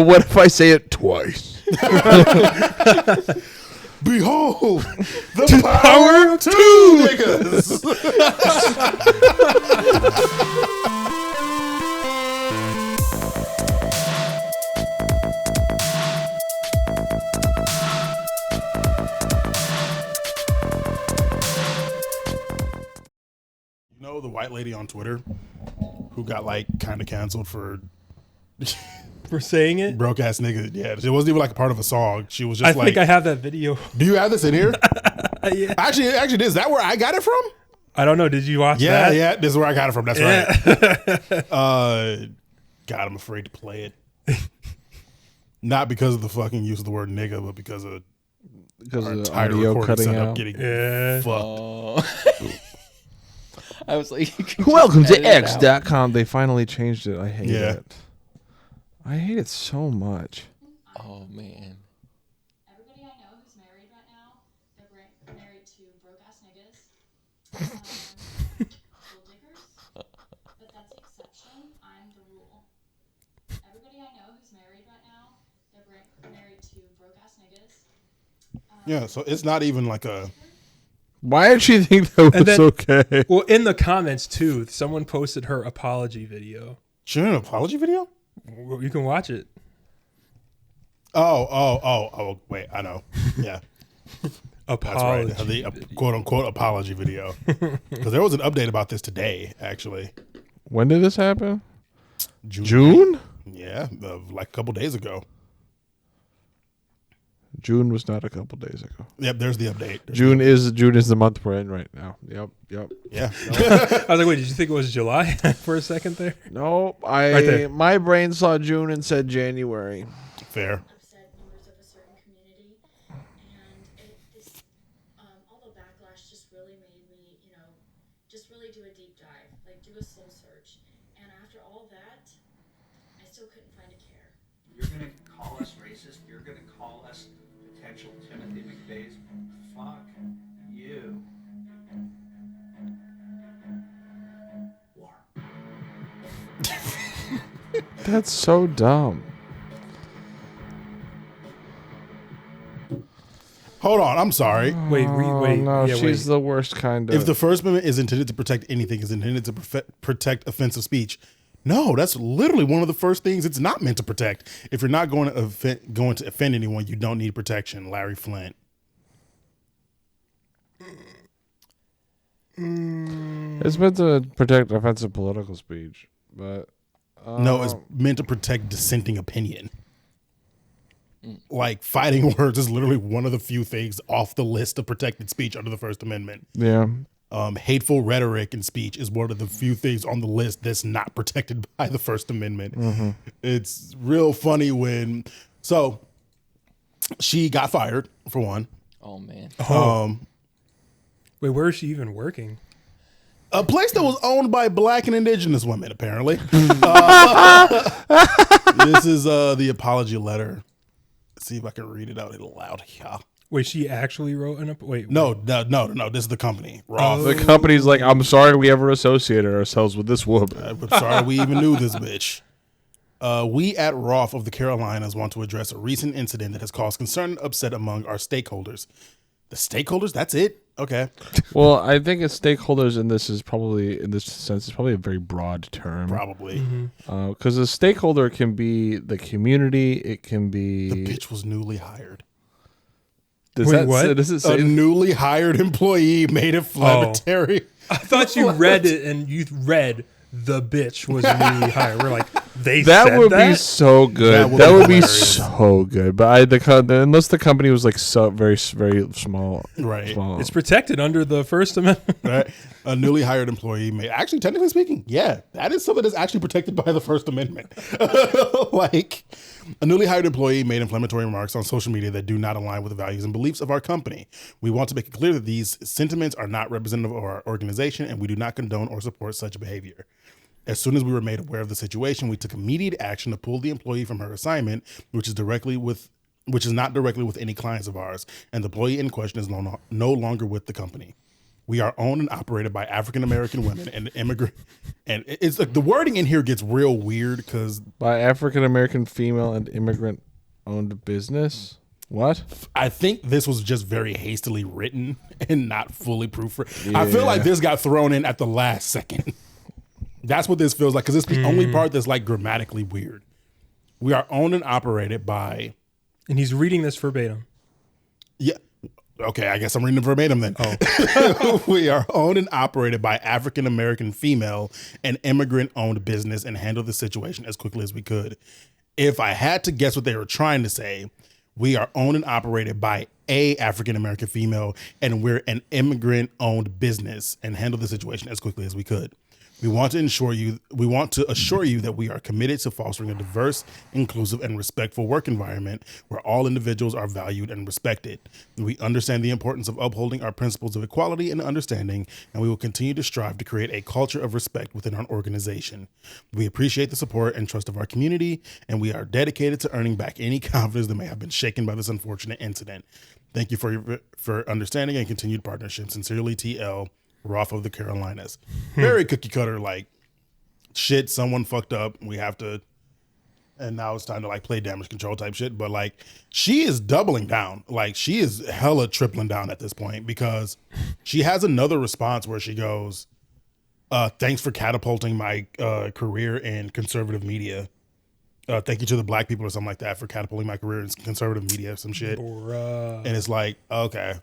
but what if I say it twice? Behold, the power of two niggas. You know the white lady on Twitter who got like kind of canceled for saying it? Broke ass nigga. Yeah, it wasn't even like a part of a song. She was just I think I have that video. Do you have this in here? Yeah. Actually, is that where I got it from? I don't know. Did you watch that? Yeah, this is where I got it from. That's right. God, I'm afraid to play it. Not because of the fucking use of the word nigga, but because of the audio cutting out. Getting fucked. I was like, welcome to X.com. They finally changed it. I hate it. I hate it so much. Oh, man. Everybody I know who's married right now, they're married to broke-ass niggas, gold diggers, but that's the exception. I'm the rule. Everybody I know who's married right now, they're married to broke-ass niggas. Yeah, so it's not even like a... Why did she think that was okay? Well, in the comments, too, someone posted her apology video. She did an apology video? You can watch it. Oh, wait, I know. Yeah. Apology. That's right. The quote-unquote apology video. Because there was an update about this today, actually. When did this happen? June? Yeah, like a couple days ago. June was not a couple days ago. Yep, there's the update. June is the month we're in right now. Yep. Yeah. I was like, wait, did you think it was July for a second there? No, Right my brain saw June and said January. Fair. Upset members of a certain community, and all the backlash just really made me, just really do a deep dive, like do a soul search. And after all that, I still couldn't find a care. You're gonna call us racist. You're gonna call us potential Timothy McVeigh's. Fuck you. War. That's so dumb. Hold on, I'm sorry. Wait. No, Yeah, she's the worst kind of. If the First Amendment is intended to protect anything, is intended to protect offensive speech. No, that's literally one of the first things it's not meant to protect. If you're not going to offend anyone, you don't need protection. Larry Flint. It's meant to protect offensive political speech, but no, it's meant to protect dissenting opinion. Like fighting words is literally one of the few things off the list of protected speech under the First Amendment. Yeah. Hateful rhetoric in speech is one of the few things on the list that's not protected by the First Amendment. Mm-hmm. It's real funny when... So, she got fired, for one. Oh, man. Wait, where is she even working? A place that was owned by Black and Indigenous women, apparently. This is the apology letter. Let's see if I can read it out loud. Yeah. Wait, she actually wrote an wait. No. This is the company. Roth. The company's like, I'm sorry we ever associated ourselves with this woman. I'm sorry we even knew this bitch. We at Roth of the Carolinas want to address a recent incident that has caused concern and upset among our stakeholders. The stakeholders? That's it? Okay. Well, I think it's stakeholders in this sense, it's probably a very broad term. Probably. Because a stakeholder can be the community. It can be... The bitch was newly hired. Does it say a newly hired employee made inflammatory? I thought you read it and you read the bitch was newly hired. We're like, that would be so good. That would be so good. But unless the company was like so very very small, right? Small. It's protected under the First Amendment. Right. A newly hired employee may actually, technically speaking, yeah, that is something that's actually protected by the First Amendment. Like, a newly hired employee made inflammatory remarks on social media that do not align with the values and beliefs of our company. We want to make it clear that these sentiments are not representative of our organization, and we do not condone or support such behavior. As soon as we were made aware of the situation, we took immediate action to pull the employee from her assignment, which is not directly with any clients of ours, and the employee in question is no longer with the company. We are owned and operated by African American women and immigrant. And it's like the wording in here gets real weird because By African American female and immigrant owned business. What? I think this was just very hastily written and not fully proofread. I feel like this got thrown in at the last second. That's what this feels like because it's the only part that's like grammatically weird. We are owned and operated by. And he's reading this verbatim. Yeah. Okay, I guess I'm reading it verbatim then. Oh. We are owned and operated by African American female and immigrant owned business and handle the situation as quickly as we could. If I had to guess what they were trying to say, we are owned and operated by a African American female and we're an immigrant owned business and handle the situation as quickly as we could. We want to assure you that we are committed to fostering a diverse, inclusive, and respectful work environment where all individuals are valued and respected. We understand the importance of upholding our principles of equality and understanding, and we will continue to strive to create a culture of respect within our organization. We appreciate the support and trust of our community, and we are dedicated to earning back any confidence that may have been shaken by this unfortunate incident. Thank you for understanding and continued partnership. Sincerely, TL. Roth of the Carolinas. Very cookie cutter, like shit, someone fucked up. We have to, and now it's time to like play damage control type shit. But like she is doubling down. Like she is hella tripling down at this point because she has another response where she goes, thanks for catapulting my career in conservative media. Thank you to the black people or something like that for catapulting my career in conservative media, some shit. Bruh. And it's like, okay.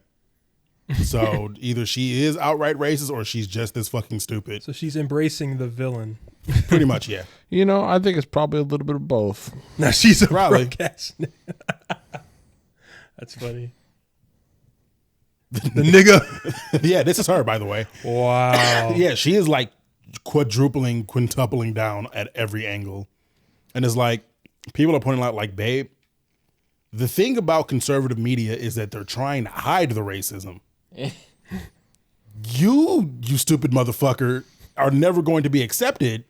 So either she is outright racist or she's just this fucking stupid. So she's embracing the villain. Pretty much, yeah. You know, I think it's probably a little bit of both. No, she's a Probably. broadcast. That's funny. The nigga. Yeah, this is her, by the way. Wow. Yeah, she is like quintupling down at every angle. And it's like, people are pointing out like, babe, the thing about conservative media is that they're trying to hide the racism. You stupid motherfucker, are never going to be accepted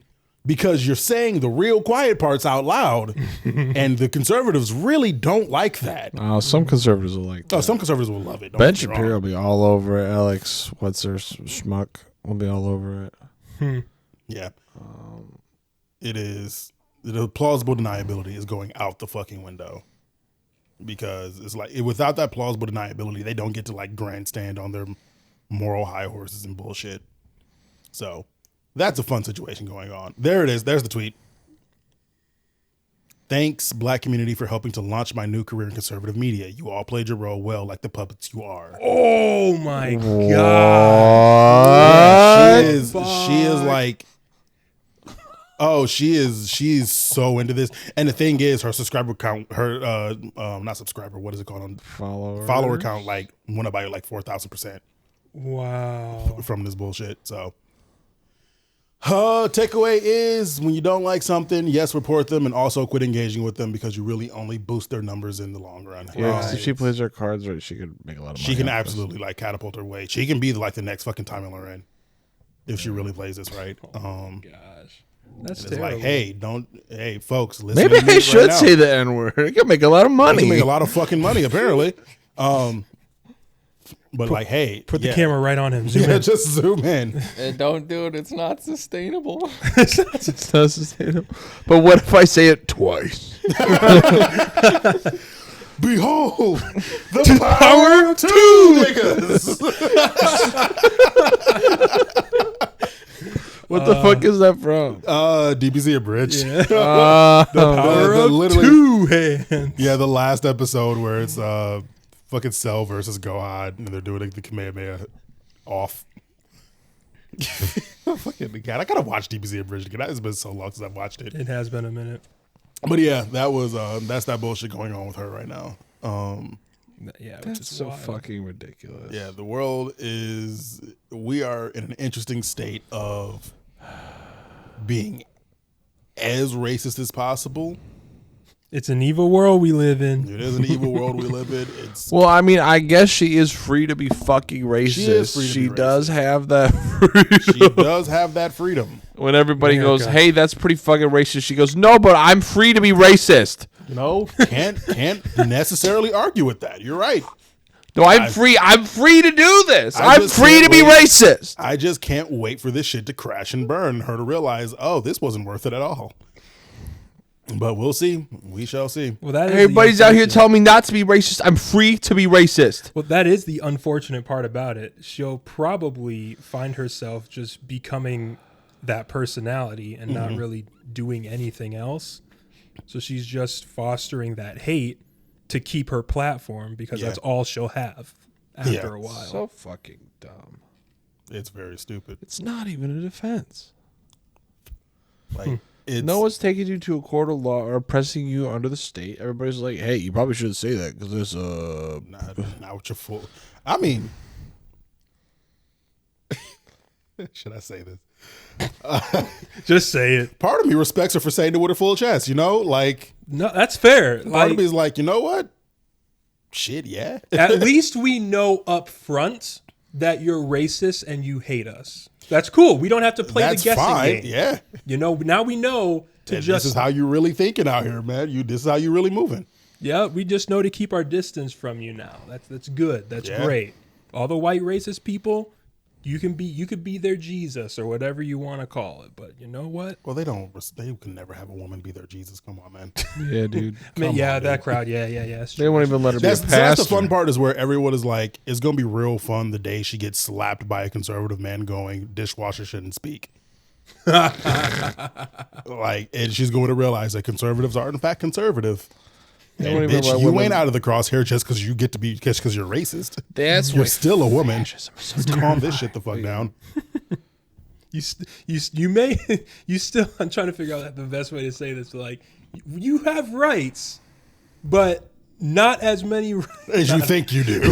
because you're saying the real quiet parts out loud. And the conservatives really don't like that. Some conservatives will like that. Oh, some conservatives will love it. Don't Ben get me Shapiro will wrong. be all over it. Alex, what's her schmuck, will be all over it. Yeah. It is. The plausible deniability is going out the fucking window. Because it's like, without that plausible deniability, they don't get to like grandstand on their moral high horses and bullshit. So that's a fun situation going on. There it is. There's the tweet. Thanks, black community, for helping to launch my new career in conservative media. You all played your role well, like the puppets you are. Oh my God. Yeah, she is like, oh, she's so into this. And the thing is, her subscriber count, not subscriber, what is it called? On follower count, like went up by like 4,000%. Wow. From this bullshit. So, takeaway is when you don't like something, yes, report them and also quit engaging with them because you really only boost their numbers in the long run. Yeah, 'cause if she plays her cards right, she could make a lot of money. She can off absolutely like catapult her way. She can be like the next fucking Tommy Loren if she really plays this right. Gosh. That's It's terrible. like, hey, folks, listen. Maybe to me I right should now. say the N word. It can make a lot of You money. can make a lot of fucking money, apparently. But like, hey, Put the camera right on him. Zoom in. just zoom in. Don't do it. It's not sustainable. It's not sustainable. But what if I say it twice? Behold, the power of two niggas. What the fuck is that from? DBZ Abridged. Yeah. The Power of literally- two hands. Yeah, the last episode where it's fucking Cell versus Gohan, and they're doing the Kamehameha off. Fucking God, I gotta watch DBZ Abridged again. It's been so long since I've watched it. It has been a minute. But yeah, that was that's that bullshit going on with her right now. Yeah, which That's is so wild. fucking ridiculous. Yeah, the world we are in an interesting state of being as racist as possible. It's an evil world we live in. It is an evil world we live in. It's Well, I mean, I guess she is free to be fucking racist. She is free to She be does have that freedom. she does have that freedom. When everybody goes, America. hey, that's pretty fucking racist, she goes, no, but I'm free to be racist. No, can't necessarily argue with that. You're right. No, I'm free. I'm free to do this. I'm free to be racist. I just can't wait for this shit to crash and burn. Her to realize, oh, this wasn't worth it at all. But we'll see. We shall see. Well, that is everybody's out here telling me not to be racist. I'm free to be racist. Well, that is the unfortunate part about it. She'll probably find herself just becoming that personality and not really doing anything else. So she's just fostering that hate to keep her platform because that's all she'll have after a while. So fucking dumb. It's very stupid. It's not even a defense. Like, no one's taking you to a court of law or oppressing you under the state. Everybody's like, hey, you probably shouldn't say that because there's not what you're full. I mean, should I say this? Just say it. Part of me respects her for saying it with her full chest, you know? Like, no, that's fair. Part of me is like, you know what? Shit, yeah. At least we know up front that you're racist and you hate us. That's cool. We don't have to play the guessing game. Yeah. You know, now we know this is how you're really thinking out here, man. This is how you're really moving. Yeah, we just know to keep our distance from you now. That's good. That's great. All the white racist people, you could be their Jesus or whatever you want to call it. But you know what? Well, they can never have a woman be their Jesus. Come on, man. Yeah, dude. That crowd. Yeah. They won't even let her be a pastor. That's the fun part is where everyone is like, it's going to be real fun the day she gets slapped by a conservative man going, dishwasher shouldn't speak. Like, and she's going to realize that conservatives are in fact conservative. And bitch, you ain't out of the crosshair just because you're racist. You're still a woman. Just calm this shit the fuck down. You still. I'm trying to figure out the best way to say this. Like, you have rights, but not as many as you think you do.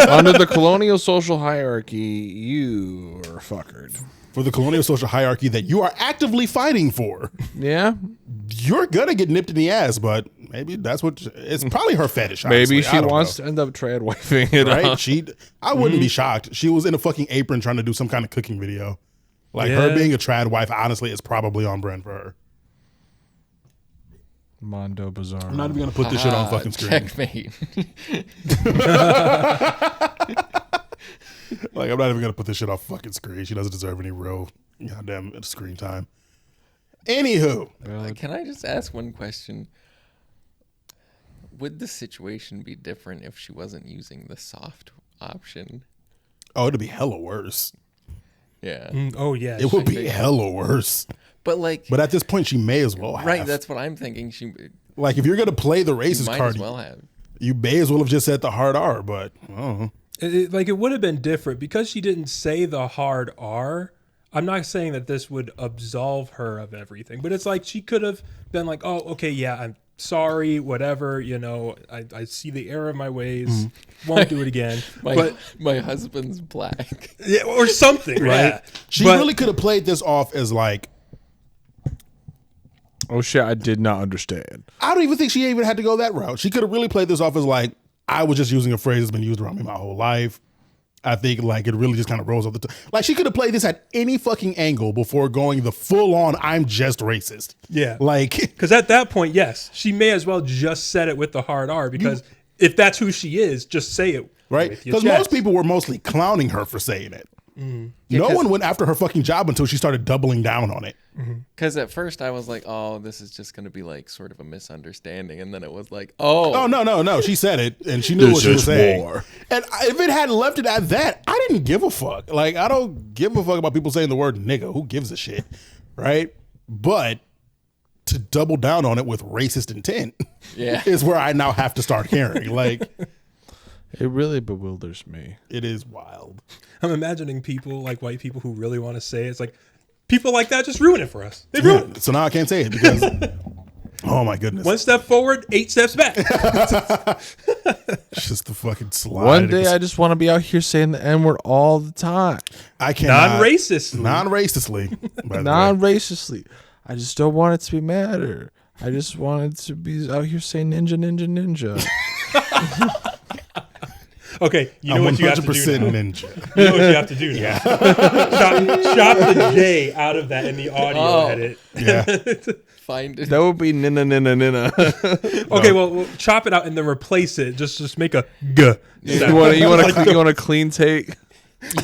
Under the colonial social hierarchy, you are fuckered. For the colonial social hierarchy that you are actively fighting for. Yeah. You're going to get nipped in the ass, but maybe that's what it's probably her fetish. Honestly. Maybe she wants to end up trad wifing it. Right? I wouldn't be shocked. She was in a fucking apron trying to do some kind of cooking video. Like her being a trad wife, honestly, is probably on brand for her. Mondo Bizarre. I'm not even going to put this shit on fucking screen. Checkmate. Like, I'm not even going to put this shit off fucking screen. She doesn't deserve any real goddamn screen time. Anywho. Can I just ask one question? Would the situation be different if she wasn't using the soft option? Oh, it'd be hella worse. Yeah. Oh, yeah. It would be hella worse. But at this point, she may as well have. Right, that's what I'm thinking. Like, if you're going to play the racist card, might as well have. You may as well have just said the hard R, but I don't know. It would have been different because she didn't say the hard R. I'm not saying that this would absolve her of everything, but it's like she could have been like, oh, okay, yeah, I'm sorry, whatever, you know, I see the error of my ways, won't do it again. My husband's black. Yeah, or something, right? Yeah. She really could have played this off as like, oh shit, I did not understand. I don't even think she even had to go that route. She could have really played this off as like, I was just using a phrase that's been used around me my whole life. I think like it really just kind of rolls off the like she could have played this at any fucking angle before going the full on I'm just racist. Yeah. Like, because at that point, yes, she may as well just said it with the hard R because if that's who she is, just say it. Right. Because most people were mostly clowning her for saying it. Mm. Yeah, no one went after her fucking job until she started doubling down on it. Because at first I was like, oh, this is just going to be like sort of a misunderstanding. And then it was like, oh. No. She said it and she knew what she was saying. And if it had left it at that, I didn't give a fuck. Like, I don't give a fuck about people saying the word nigga. Who gives a shit? Right. But to double down on it with racist intent is where I now have to start caring. Like, it really bewilders me. It is wild. I'm imagining people like white people who really want to say it. It's like people like that just ruin it for us. They ruin it. So now I can't say it because, oh my goodness. 1 step forward, 8 steps back. Just the fucking slide. One day I just want to be out here saying the N-word all the time. I cannot. Non-racistly. Non-racistly. I just don't want it to be matter. I just want it to be out here saying ninja. Okay, you know what you have to do now. ninja. You know what you have to do now. Yeah. Chop the J out of that in the audio edit. Yeah. Find it. That would be nina nina nina. Okay, well, chop it out and then replace it. Just make a G. You want a clean take?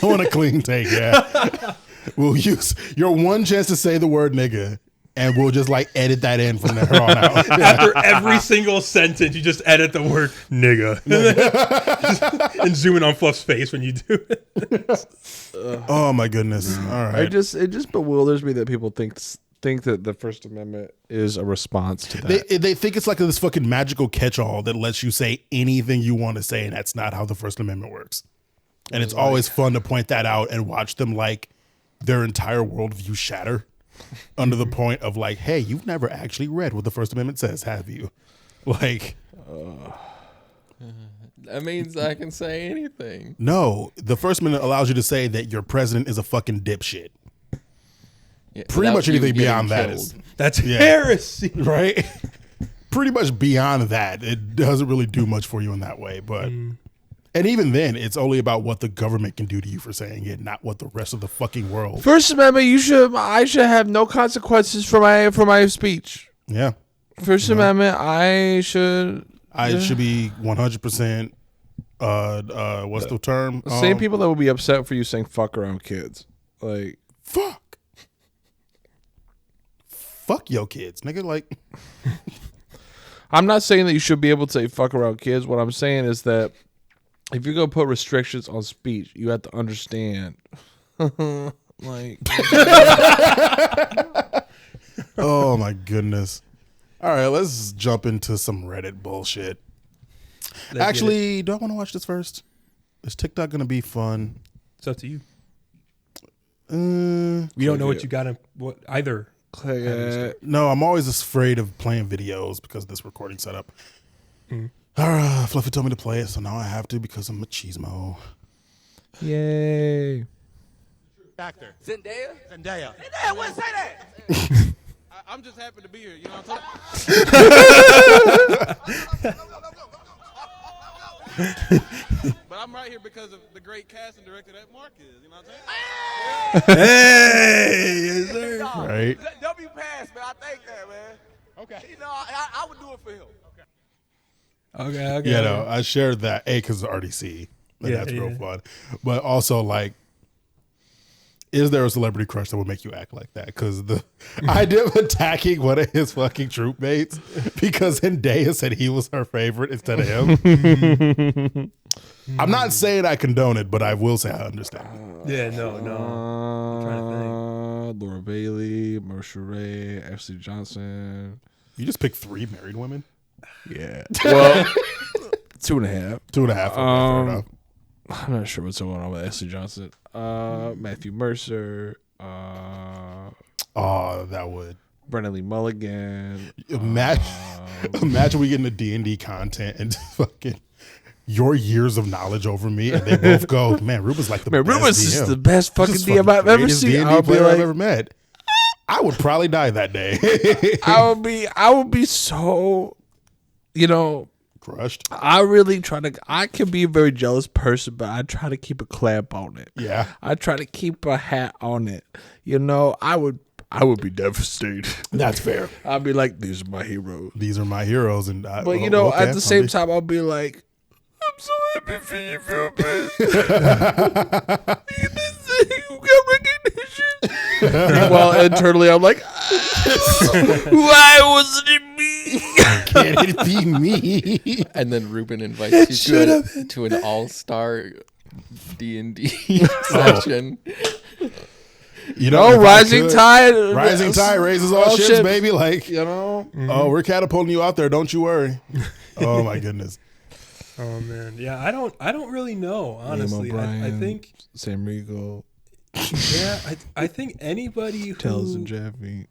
I want a clean take, yeah. We'll use your one chance to say the word nigga, and we'll just like edit that in from there on out. After every single sentence, you just edit the word nigga. And zoom in on Fluff's face when you do it. Oh my goodness. All right. It just bewilders me that people think that the First Amendment is a response to that. They think it's like this fucking magical catch-all that lets you say anything you want to say, and that's not how the First Amendment works. And it's always fun to point that out and watch them like their entire worldview shatter under the point of like, hey, you've never actually read what the First Amendment says, have you? Like, That means I can say anything. no, the First Amendment allows you to say that your president is a fucking dipshit. Yeah, Pretty without much you anything getting beyond that killed. is That's heresy. right. Pretty much beyond that, it doesn't really do much for you in that way. But and even then, it's only about what the government can do to you for saying it, not what the rest of the fucking world. First Amendment, I should have no consequences for my speech. Yeah, First Amendment, I should be 100%. What's the term? same people that would be upset for you saying "fuck" around kids. Like fuck your kids, nigga. Like, I'm not saying that you should be able to say "fuck" around kids. What I'm saying is that if you're gonna put restrictions on speech, you have to understand. Like, oh my goodness. All right, let's jump into some Reddit bullshit. Actually, do I want to watch this first? Is TikTok gonna be fun? It's up to you. We don't know what you got in what either. No, I'm always afraid of playing videos because of this recording setup. Fluffy told me to play it, so now I have to because I'm machismo. yay! Actor. Zendaya? Zendaya. Zendaya, what say that? I'm just happy to be here. You know what I'm talking But I'm right here because of the great casting director that Mark is. You know what I'm saying? Hey, yes, sir. Right. W pass, man. I think that, man. Okay. You know, I would do it for him. Okay. Yeah, no, I shared that because of RDC. And that's real fun. But also, like, is there a celebrity crush that would make you act like that? Because the idea of attacking one of his fucking troop mates because Zendaya said he was her favorite instead of him. I'm not saying I condone it, but I will say I understand. Yeah, no. I'm trying to think. Laura Bailey, Marsha Ray, Ashley Johnson. You just picked 3 married women? Yeah. Well, 2.5. 2.5. Okay, fair enough. I'm not sure what's going on with Ashley Johnson. Matthew Mercer. That would. Brennan Lee Mulligan. Imagine we get into D&D content and fucking your years of knowledge over me, and they both go, man, Ruben's like the best Ruben's DM. is the best fucking DM I've ever seen. D&D player I've ever met. I would probably die that day. I would be so, crushed. I can be a very jealous person, but I try to keep a clamp on it. Yeah. I try to keep a hat on it. I would be devastated. That's fair. I'd be like, these are my heroes. These are my heroes. And at the same time, I'll be like, I'm so happy for you, Ruben. You got recognition. While internally, I'm like, why wasn't it me? Can it be me? And then Ruben invites you to an all-star D&D session. Rising tide raises all ships, baby. Like, oh, we're catapulting you out there. Don't you worry. Oh my goodness. Oh man, yeah. I don't really know, honestly. I think Sam Riegel. Yeah, I think anybody who Tells and Jeffy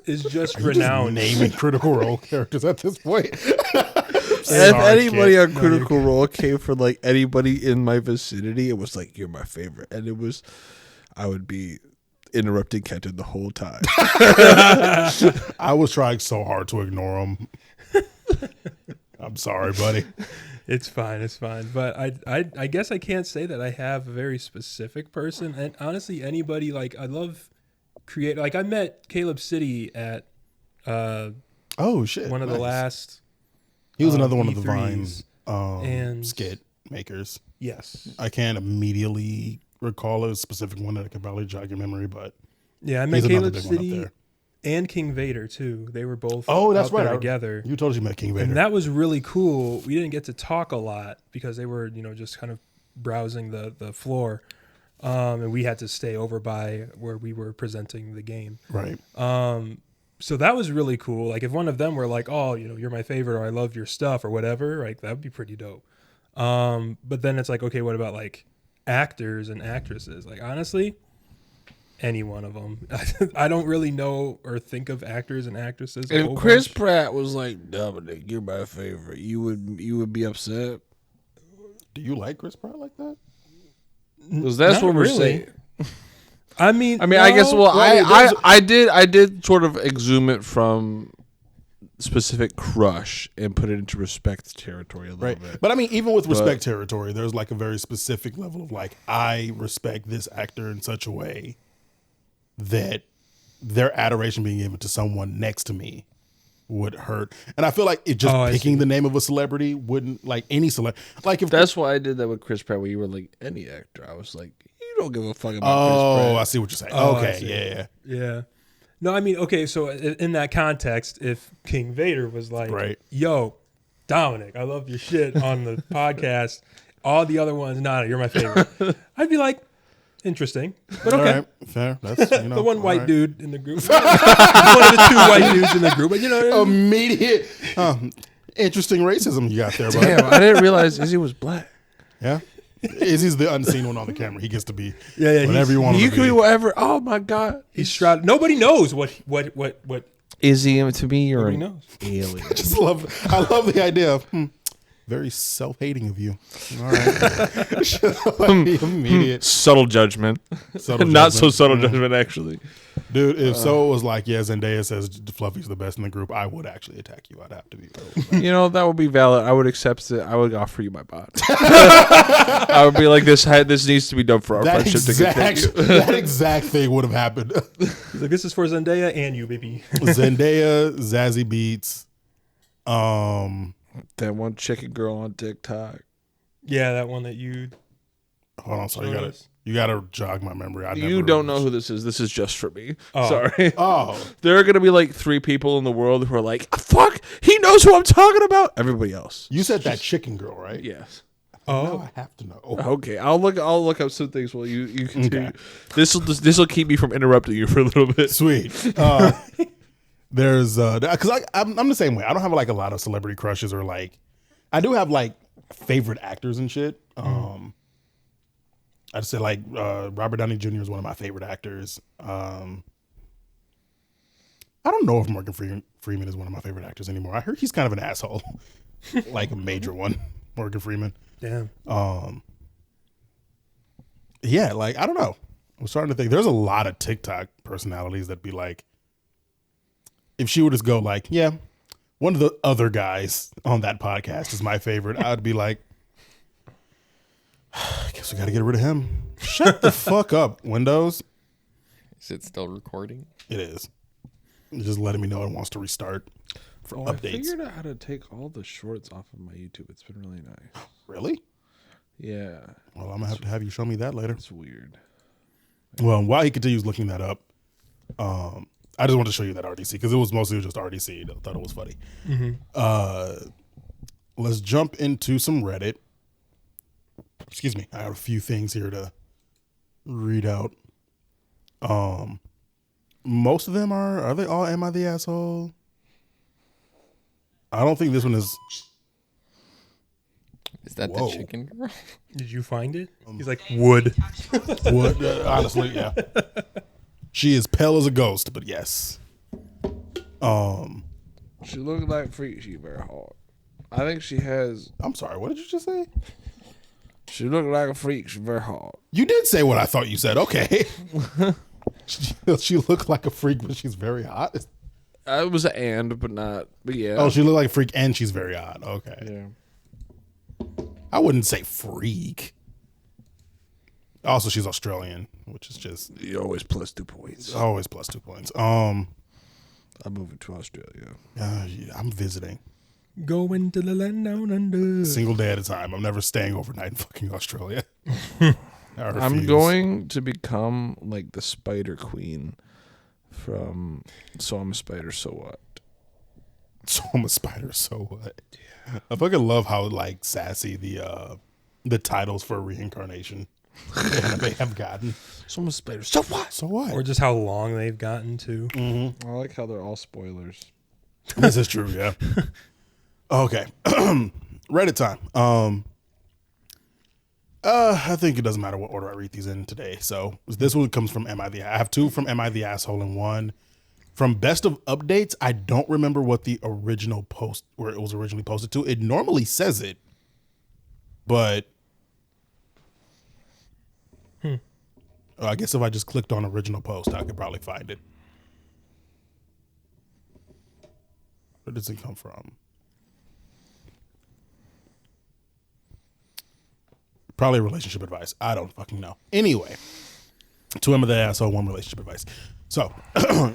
is just renowned. Naming Critical Role characters at this point. If anybody on Critical Role came for like anybody in my vicinity, it was like, you're my favorite, and I would be interrupting Kenton the whole time. I was trying so hard to ignore him. I'm sorry, buddy. It's fine. But I guess I can't say that I have a very specific person. And honestly, anybody, like, I love like I met Caleb City at oh shit, one of the last. He was another one of the E3s Vine and skit makers. Yes. I can't immediately recall a specific one that I could probably jog your memory, but yeah, I met Caleb City and King Vader too. They were both that's right together. You told us you met King Vader, and that was really cool. We didn't get to talk a lot because they were, just kind of browsing the floor, and we had to stay over by where we were presenting the game. Right. So that was really cool. Like if one of them were like, "Oh, you're my favorite," or "I love your stuff," or whatever, like that would be pretty dope. But then it's like, okay, what about like actors and actresses? Like honestly, any one of them. I don't really know or think of actors and actresses. If Chris Pratt was like, Dominic, you're my favorite, you would be upset. Do you like Chris Pratt like that? Because that's what we're saying. I mean, I guess. Well, I did sort of exhume it from specific crush and put it into respect territory a little bit. But I mean, even with respect territory, there's like a very specific level of like, I respect this actor in such a way that their adoration being given to someone next to me would hurt. And I feel like it just picking the name of a celebrity wouldn't, like any celebrity. Like if that's why I did that with Chris Pratt, where you were like, any actor. I was like, you don't give a fuck about Chris Pratt. I see what you're saying. Okay, yeah. No, I mean, okay, so in that context, if King Vader was like, yo, Dominic, I love your shit on the podcast. All the other ones, nah, you're my favorite. I'd be like, interesting, but okay. All right, fair. That's, the one white dude in the group. One of the two white dudes in the group. But, immediate, interesting racism you got there, bud. Damn, I didn't realize Izzy was black. Yeah. Izzy's the unseen one on the camera. He gets to be whatever you want him to be. You can be whatever. Oh my God. He's shrouded. Nobody knows what Izzy, to me, you're an alien. I love the idea of very self-hating of you. All right. Immediate. Subtle judgment. Not so subtle judgment, actually. Dude, if so was like, Zendaya says Fluffy's the best in the group, I would actually attack you. I'd have to be. That would be valid. I would accept it. I would offer you my bot. I would be like, this needs to be done for our friendship to continue. That exact thing would have happened. He's like, this is for Zendaya and you, baby. Zendaya, Zazie Beetz. That one chicken girl on TikTok. Yeah, that one that you. Hold on, sorry. You gotta jog my memory. You don't know who this is. This is just for me. Oh. Sorry. Oh. There are gonna be like 3 people in the world who are like, fuck, he knows who I'm talking about. Everybody else. You said that chicken girl, right? Yes. Oh, I have to know. Okay, I'll look up some things while you continue. Okay. This will keep me from interrupting you for a little bit. Sweet. There's because I'm the same way. I don't have like a lot of celebrity crushes or like, I do have like favorite actors and shit. I'd say like Robert Downey Jr. is one of my favorite actors. I don't know if Morgan Freeman is one of my favorite actors anymore. I heard he's kind of an asshole, like a major one. Morgan Freeman. Damn. Yeah, like I don't know. I'm starting to think there's a lot of TikTok personalities that be like, if she would just go like, yeah, one of the other guys on that podcast is my favorite, I would be like, I guess we got to get rid of him. Shut the fuck up, Windows. Is it still recording? It is. It's just letting me know it wants to restart for updates. I figured out how to take all the shorts off of my YouTube. It's been really nice. Really? Yeah. Well, I'm going to have you show me that later. It's weird. Well, while he continues looking that up, I just wanted to show you that RDC because it was mostly just RDC. I thought it was funny. Mm-hmm. Let's jump into some Reddit. Excuse me. I have a few things here to read out. Most of them are they all Am I the Asshole? I don't think this one is. Is that the chicken girl? Did you find it? He's like, wood. Wood, honestly, yeah. She is pale as a ghost, but yes. She looked like freak. She very hard. I think she has. I'm sorry. What did you just say? She looked like a freak. She's very hard. You did say what I thought you said. Okay. She looked like a freak, but she's very hot. It was an and, but not. But yeah. Oh, she looked like a freak and she's very hot. Okay. Yeah. I wouldn't say freak. Also, she's Australian, which is just You always plus 2 points. always plus 2 points. I'm moving to Australia. Yeah, I'm visiting. Going to the land down under. Single day at a time. I'm never staying overnight in fucking Australia. I'm going to become like the Spider Queen from So I'm a Spider, So What? So I'm a spider, so what? I fucking love how like sassy the titles for reincarnation they have gotten. So I'm a Spider, so what? So what? Or just how long they've gotten to. I like how they're all spoilers. This is true, yeah. Okay. Reddit time. I think it doesn't matter what order I read these in today. So this one comes from I have 2 from Am I the Asshole and 1 from Best of Updates. I don't remember what the original post, where it was originally posted to. It normally says it, but I guess if I just clicked on original post, I could probably find it. Where does it come from? Probably relationship advice. I don't fucking know. Anyway, 2 Am I the Asshole, 1 relationship advice. So,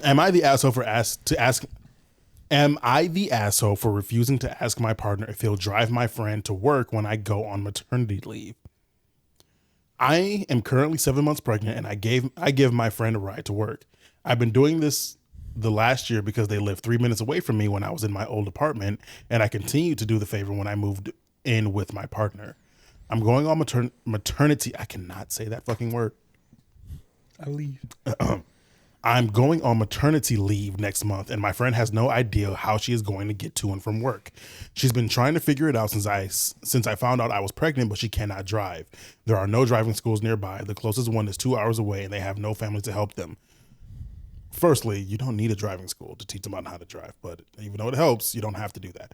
am I the asshole Am I the asshole for refusing to ask my partner if he'll drive my friend to work when I go on maternity leave? I am currently 7 months pregnant, and I give my friend a ride to work. I've been doing this the last year because they lived 3 minutes away from me when I was in my old apartment, and I continued to do the favor when I moved in with my partner. I'm going on maternity. I cannot say that fucking word. I leave. I'm going on maternity leave next month, and my friend has no idea how she is going to get to and from work. She's been trying to figure it out since I found out I was pregnant, but she cannot drive. There are no driving schools nearby. The closest one is 2 hours away, and they have no family to help them. Firstly, you don't need a driving school to teach them how to drive, but even though it helps, you don't have to do that.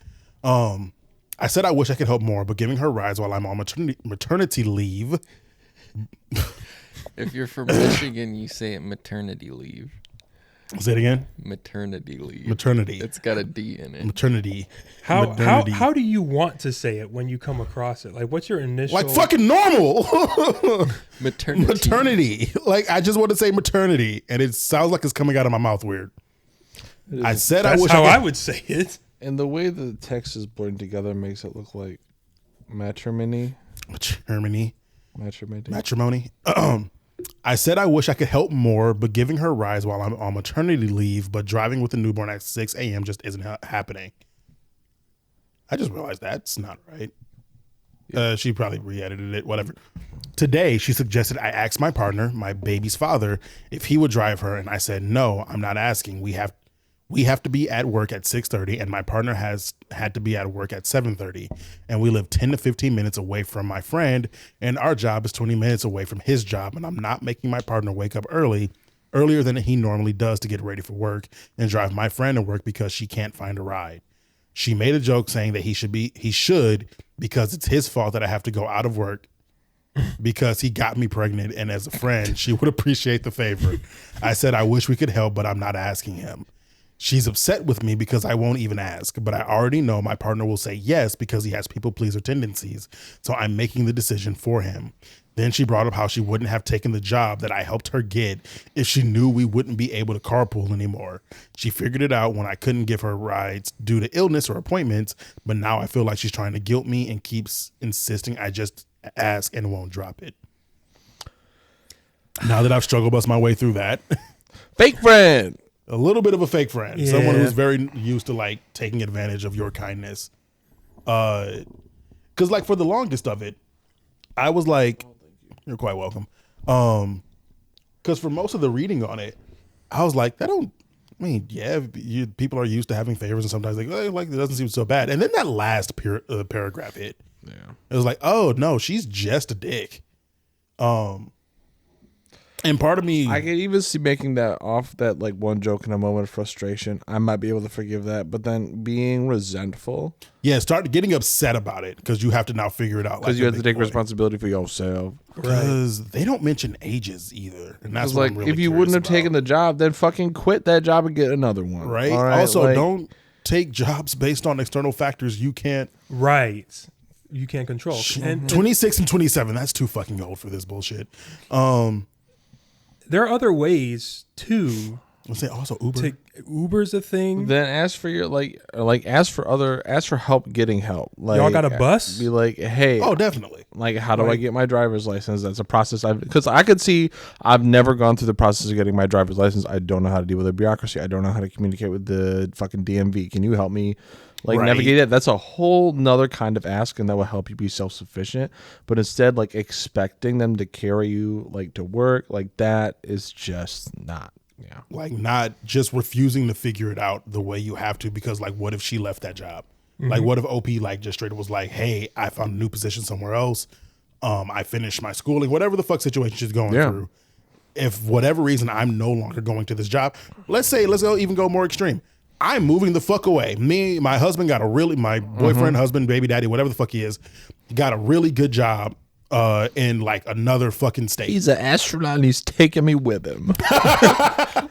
I said I wish I could help more, but giving her rides while I'm on maternity leave. If you're from Michigan, you say it maternity leave. Say it again. Maternity leave. Maternity. It's got a D in it. Maternity. How do you want to say it when you come across it? Like, what's your initial? Like fucking normal. Maternity. Maternity. Like, I just want to say maternity, and it sounds like it's coming out of my mouth weird. I said That's I wish how I I could. would say it. And the way the text is blurred together makes it look like matrimony. Matrimony. I said I wish I could help more, but giving her rides while I'm on maternity leave, but driving with the newborn at 6 a.m. just isn't happening. I just realized that's not right. She probably re-edited it, whatever. Today, she suggested I ask my partner, my baby's father, if he would drive her, and I said, no, I'm not asking. We have to be at work at 6:30, and my partner has had to be at work at 7:30, and we live 10 to 15 minutes away from my friend, and our job is 20 minutes away from his job, and I'm not making my partner wake up earlier than he normally does to get ready for work and drive my friend to work because she can't find a ride. She made a joke saying that he should because it's his fault that I have to go out of work because he got me pregnant, and as a friend, she would appreciate the favor. I said I wish we could help, but I'm not asking him. She's upset with me because I won't even ask, but I already know my partner will say yes because he has people pleaser tendencies, so I'm making the decision for him. Then she brought up how she wouldn't have taken the job that I helped her get if she knew we wouldn't be able to carpool anymore. She figured it out when I couldn't give her rides due to illness or appointments, but now I feel like she's trying to guilt me and keeps insisting I just ask and won't drop it. Now that I've struggle bust my way through that. Fake friend. A little bit of a fake friend. Yeah. Someone who's very used to like taking advantage of your kindness. Cause like for the longest of it, I was like, you're quite welcome. Cause for most of the reading on it, I was like, people are used to having favors and sometimes like it doesn't seem so bad. And then that last paragraph hit. Yeah. It was like, oh no, she's just a dick. And part of me, I can even see making that off that like one joke in a moment of frustration. I might be able to forgive that, but then being resentful. Yeah, start getting upset about it because you have to now figure it out. Because you have to take responsibility for yourself. Because they don't mention ages either, and that's what like I'm really if you wouldn't have about. taken the job, then fucking quit that job and get another one. Right. All right? Also, like, don't take jobs based on external factors you can't. Right. you can't control. And 26 and 27. That's too fucking old for this bullshit. There are other ways too. Let's say also Uber. Uber's a thing. Then ask for your ask for help getting help. Like, y'all got a bus? Be like, hey. Oh, definitely. Like, how do I get my driver's license? That's a process because I could see I've never gone through the process of getting my driver's license. I don't know how to deal with the bureaucracy. I don't know how to communicate with the fucking DMV. Can you help me navigate that? That's a whole nother kind of ask, and that will help you be self-sufficient. But instead, like, expecting them to carry you like to work, like, that is just not. Yeah. Like, not just refusing to figure it out the way you have to, because like, what if she left that job? Like, what if OP like just straight up was like, hey, I found a new position somewhere else. I finished my schooling, whatever the fuck situation she's going through. If whatever reason I'm no longer going to this job, let's go more extreme. I'm moving the fuck away. My husband got my boyfriend, husband, baby daddy, whatever the fuck he is, got a really good job in like another fucking state. He's an astronaut and he's taking me with him.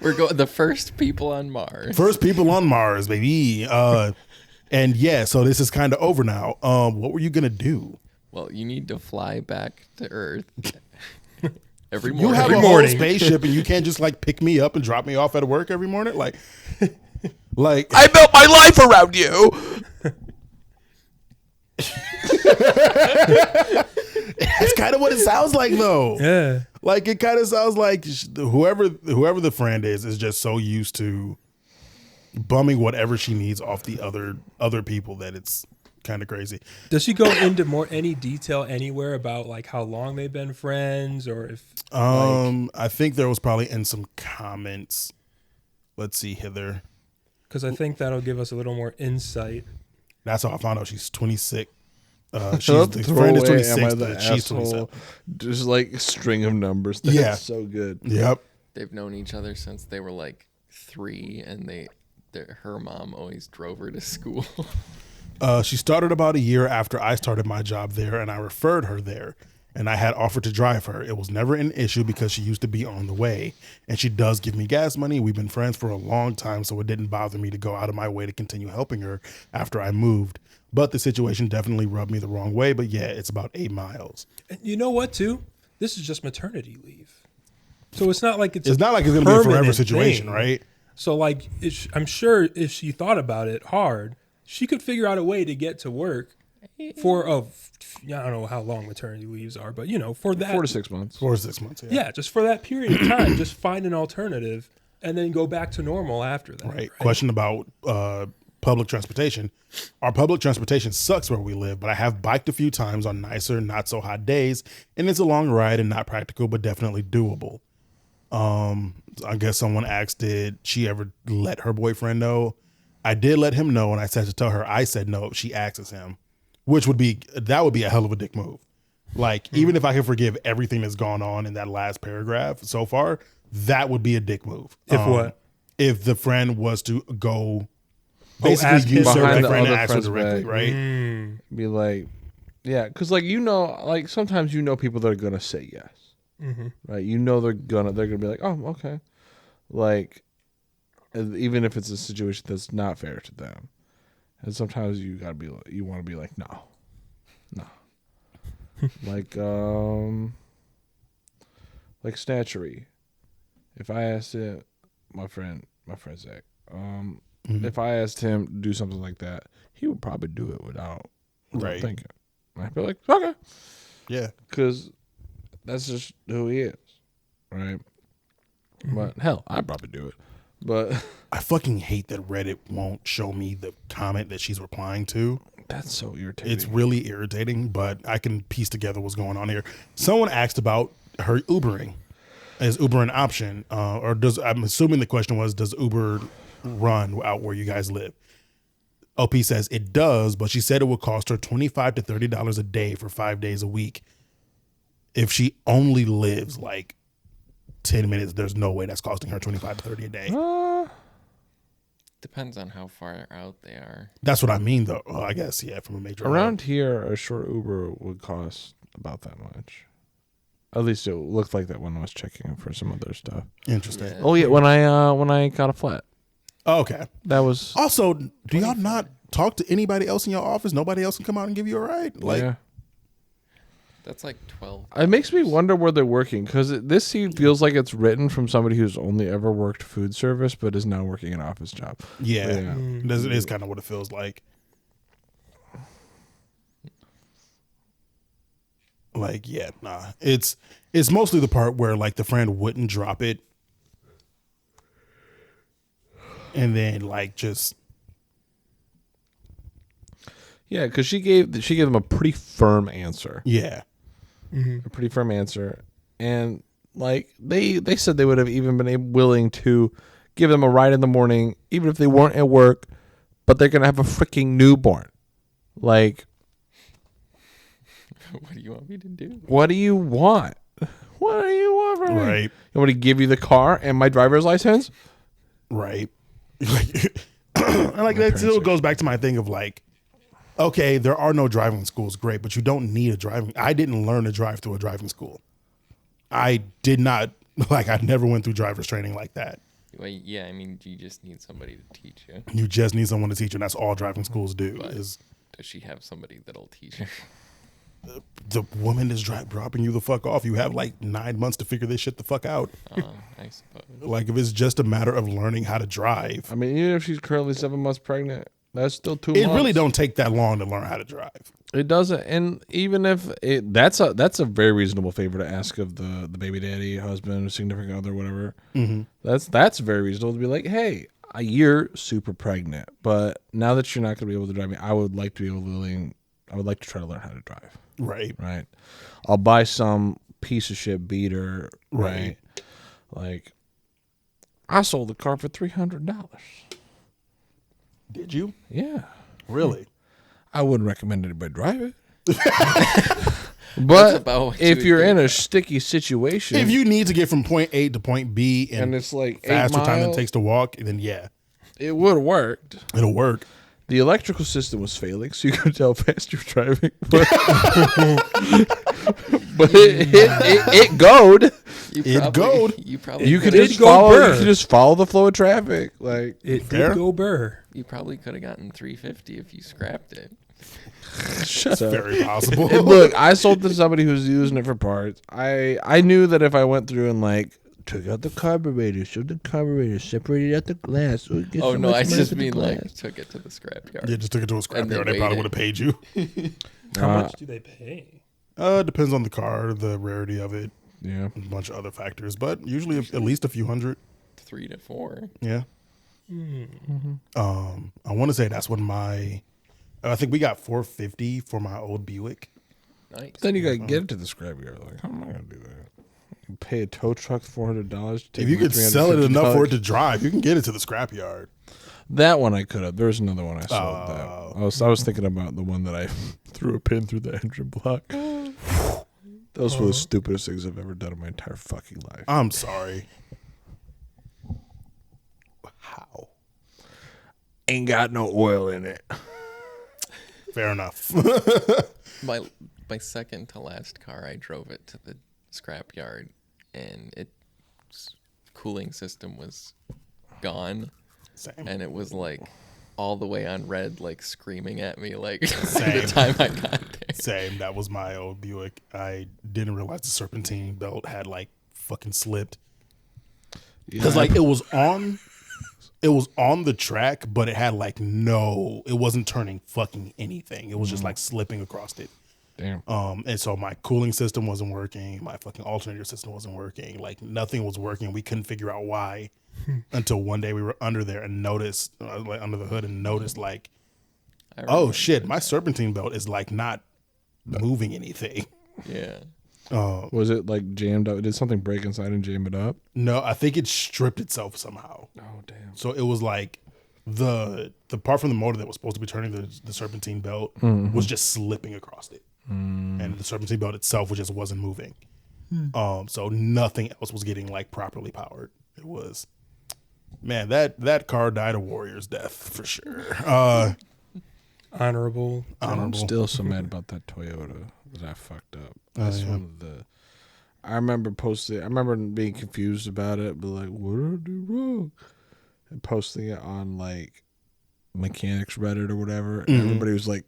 We're going the first people on Mars. First people on Mars, baby. And yeah, so this is kind of over now. What were you gonna do? Well, you need to fly back to Earth every morning. You have a whole spaceship and you can't just like pick me up and drop me off at work every morning? Like I built my life around you. That's kind of what it sounds like, though. Yeah. Like, it kind of sounds like whoever the friend is just so used to bumming whatever she needs off the other people that it's kind of crazy. Does she go into any detail anywhere about like how long they've been friends, or if? I think there was probably in some comments. Let's see, Heather. Because I think that'll give us a little more insight. That's how I found out she's 26. The friend is 26, but she's 27. Just like a string of numbers. That's so good. Yep. They've known each other since they were like 3, and her mom always drove her to school. She started about a year after I started my job there, and I referred her there. And I had offered to drive her. It was never an issue because she used to be on the way. And she does give me gas money. We've been friends for a long time, so it didn't bother me to go out of my way to continue helping her after I moved. But the situation definitely rubbed me the wrong way. But yeah, it's about 8 miles. And you know what, too? This is just maternity leave. So it's not like it's not like it's going to be a forever situation, thing. Right? So like, I'm sure if she thought about it hard, she could figure out a way to get to work for I don't know how long maternity leaves are, but for that 4 to 6 months. 4 to 6 months. Yeah, just for that period of time, just find an alternative and then go back to normal after that. Right. Question about public transportation. Our public transportation sucks where we live, but I have biked a few times on nicer, not so hot days, and it's a long ride and not practical, but definitely doable. I guess someone asked, did she ever let her boyfriend know? I did let him know, and I said to tell her I said no if she asks him. Which would be a hell of a dick move. Like, even if I could forgive everything that's gone on in that last paragraph so far, that would be a dick move. If what? If the friend was to go basically use her friend and ask her directly, right? Be like, yeah, because like sometimes people that are gonna say yes, right? They're gonna be like, oh, okay, like even if it's a situation that's not fair to them. And sometimes you want to be like, no. like snatchery. If I asked it, my friend Zach, if I asked him to do something like that, he would probably do it without thinking. I'd be like, okay. Yeah. Because that's just who he is, right? But hell, I'd probably do it. But I fucking hate that Reddit won't show me the comment that she's replying to. That's so irritating. It's really irritating, but I can piece together what's going on here. Someone asked about her Ubering. Is Uber an option? I'm assuming the question was, does Uber run out where you guys live? OP says it does, but she said it would cost her $25 to $30 a day for 5 days a week. If she only lives like 10 minutes, there's no way that's costing her $25 to $30 a day. Depends on how far out they are. That's what I mean, though. I guess, yeah, from a major around here, a short Uber would cost about that much. At least it looked like that when I was checking for some other stuff. Interesting. Yeah. Oh yeah, when I got a flat. Oh, okay. That was also. Do y'all not talk to anybody else in your office. Nobody else can come out and give you a ride. Like, yeah. That's like 12. It makes me wonder where they're working because this scene feels like it's written from somebody who's only ever worked food service but is now working an office job. Yeah, it is kind of what it feels like. Like, yeah, nah. It's mostly the part where like the friend wouldn't drop it, and then like just because she gave them a pretty firm answer. Yeah. A pretty firm answer, and like they said they would have even been willing to give them a ride in the morning even if they weren't at work, but they're gonna have a freaking newborn. Like, What do you want me to do? what do you want? What do you want from me? Right. You want me to give you the car and my driver's license? Right. And like that still goes back to my thing of like, okay, there are no driving schools, great, but you don't need a driving. I didn't learn to drive through a driving school. I did not, like, I never went through driver's training like that. Well, yeah, I mean, you just need somebody to teach you. You just need someone to teach you, and that's all driving schools do. But Is does she have somebody that'll teach her? the woman is dropping you the fuck off. You have like 9 months to figure this shit the fuck out. I suppose. Like, if it's just a matter of learning how to drive, I mean, even if she's currently 7 months pregnant, that's still 2 months. it really don't take that long to learn how to drive. It doesn't, and even if that's a very reasonable favor to ask of the baby daddy, husband, significant other, whatever. Mm-hmm. That's very reasonable to be like, hey, you're super pregnant, but now that you're not going to be able to drive me, I would like to try to learn how to drive. Right. Right. I'll buy some piece of shit beater. Right. Like, I sold the car for $300. Did you? Yeah. Really? I wouldn't recommend anybody drive it. But if you're in a sticky situation, if you need to get from point A to point B and it's like faster time than it takes to walk, then yeah, it would have worked. It'll work. The electrical system was failing, so you could tell how fast you're driving. But, but it goed. You could just follow the flow of traffic. Like, it did go burr. You probably could have gotten 350 if you scrapped it. That's very possible. And look, I sold to somebody who's using it for parts. I knew that if I went through and like took out the carburetor, showed the carburetor, separated out the glass. Oh no, I just mean like took it to the scrapyard. Yeah, just took it to a scrapyard. They probably would have paid you. How much do they pay? Depends on the car, the rarity of it. Yeah, a bunch of other factors, but usually at least a few hundred. 3 to 4. Yeah. Mm-hmm. I want to say that's when I think we got $450 for my old Buick. Nice. But then you gotta get it to the scrapyard. Like, how am I gonna do that? You pay a tow truck $400. If you could sell it enough for it to drive, you can get it to the scrapyard. That one I could have. There was another one I sold. That I was thinking about the one that I threw a pin through the engine block. Those were the stupidest things I've ever done in my entire fucking life. I'm sorry. How? Ain't got no oil in it. Fair enough. my second to last car, I drove it to the scrapyard, and its cooling system was gone. Same. And it was like all the way on red, like screaming at me, like the time I got there. Same. That was my old Buick. I didn't realize the serpentine belt had like fucking slipped. Because like it was on the track, but it had like it wasn't turning fucking anything. It was just like slipping across it. Damn. And so my cooling system wasn't working. My fucking alternator system wasn't working. Like nothing was working. We couldn't figure out why until one day we were under there and noticed, like under the hood and noticed like, oh shit, my serpentine belt is like not moving anything. Yeah. Was it like jammed up? Did something break inside and jam it up? No, I think it stripped itself somehow. Oh damn! So it was like the part from the motor that was supposed to be turning the serpentine belt was just slipping across it, and the serpentine belt itself just wasn't moving. So nothing else was getting like properly powered. It was, man, that car died a warrior's death for sure. Honorable. I'm still so mad about that Toyota that I fucked up. That's one of the. I remember being confused about it, but like, what did I do wrong? And posting it on like mechanics Reddit or whatever, and everybody was like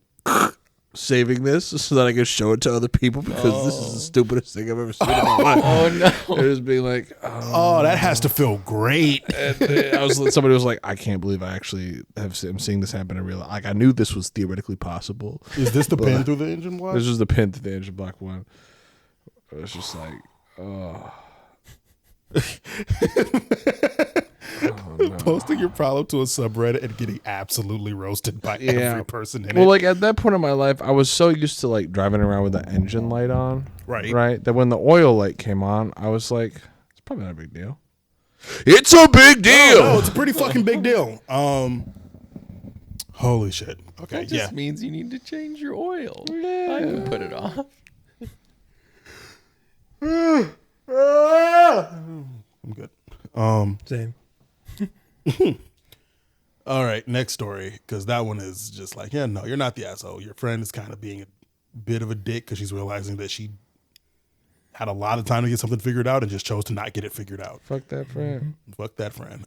saving this so that I could show it to other people because this is the stupidest thing I've ever seen in my life. Oh no! It was being like, Oh, that has to feel great. somebody was like, I can't believe I actually am seeing this happen in real life. Like, I knew this was theoretically possible. Is this the pin through the engine block? This was the pin through the engine block one. It was just like, Posting your problem to a subreddit and getting absolutely roasted by every person in it. Well, like at that point in my life, I was so used to like driving around with the engine light on. Right. That when the oil light came on, I was like, it's probably not a big deal. It's a big deal. No, it's a pretty fucking big deal. Holy shit. Okay, That just means you need to change your oil. I can put it off. I'm good. Same. All right, next story, because that one is just like, yeah, no, you're not the asshole. Your friend is kind of being a bit of a dick because she's realizing that she had a lot of time to get something figured out and just chose to not get it figured out. Fuck that friend. Fuck that friend.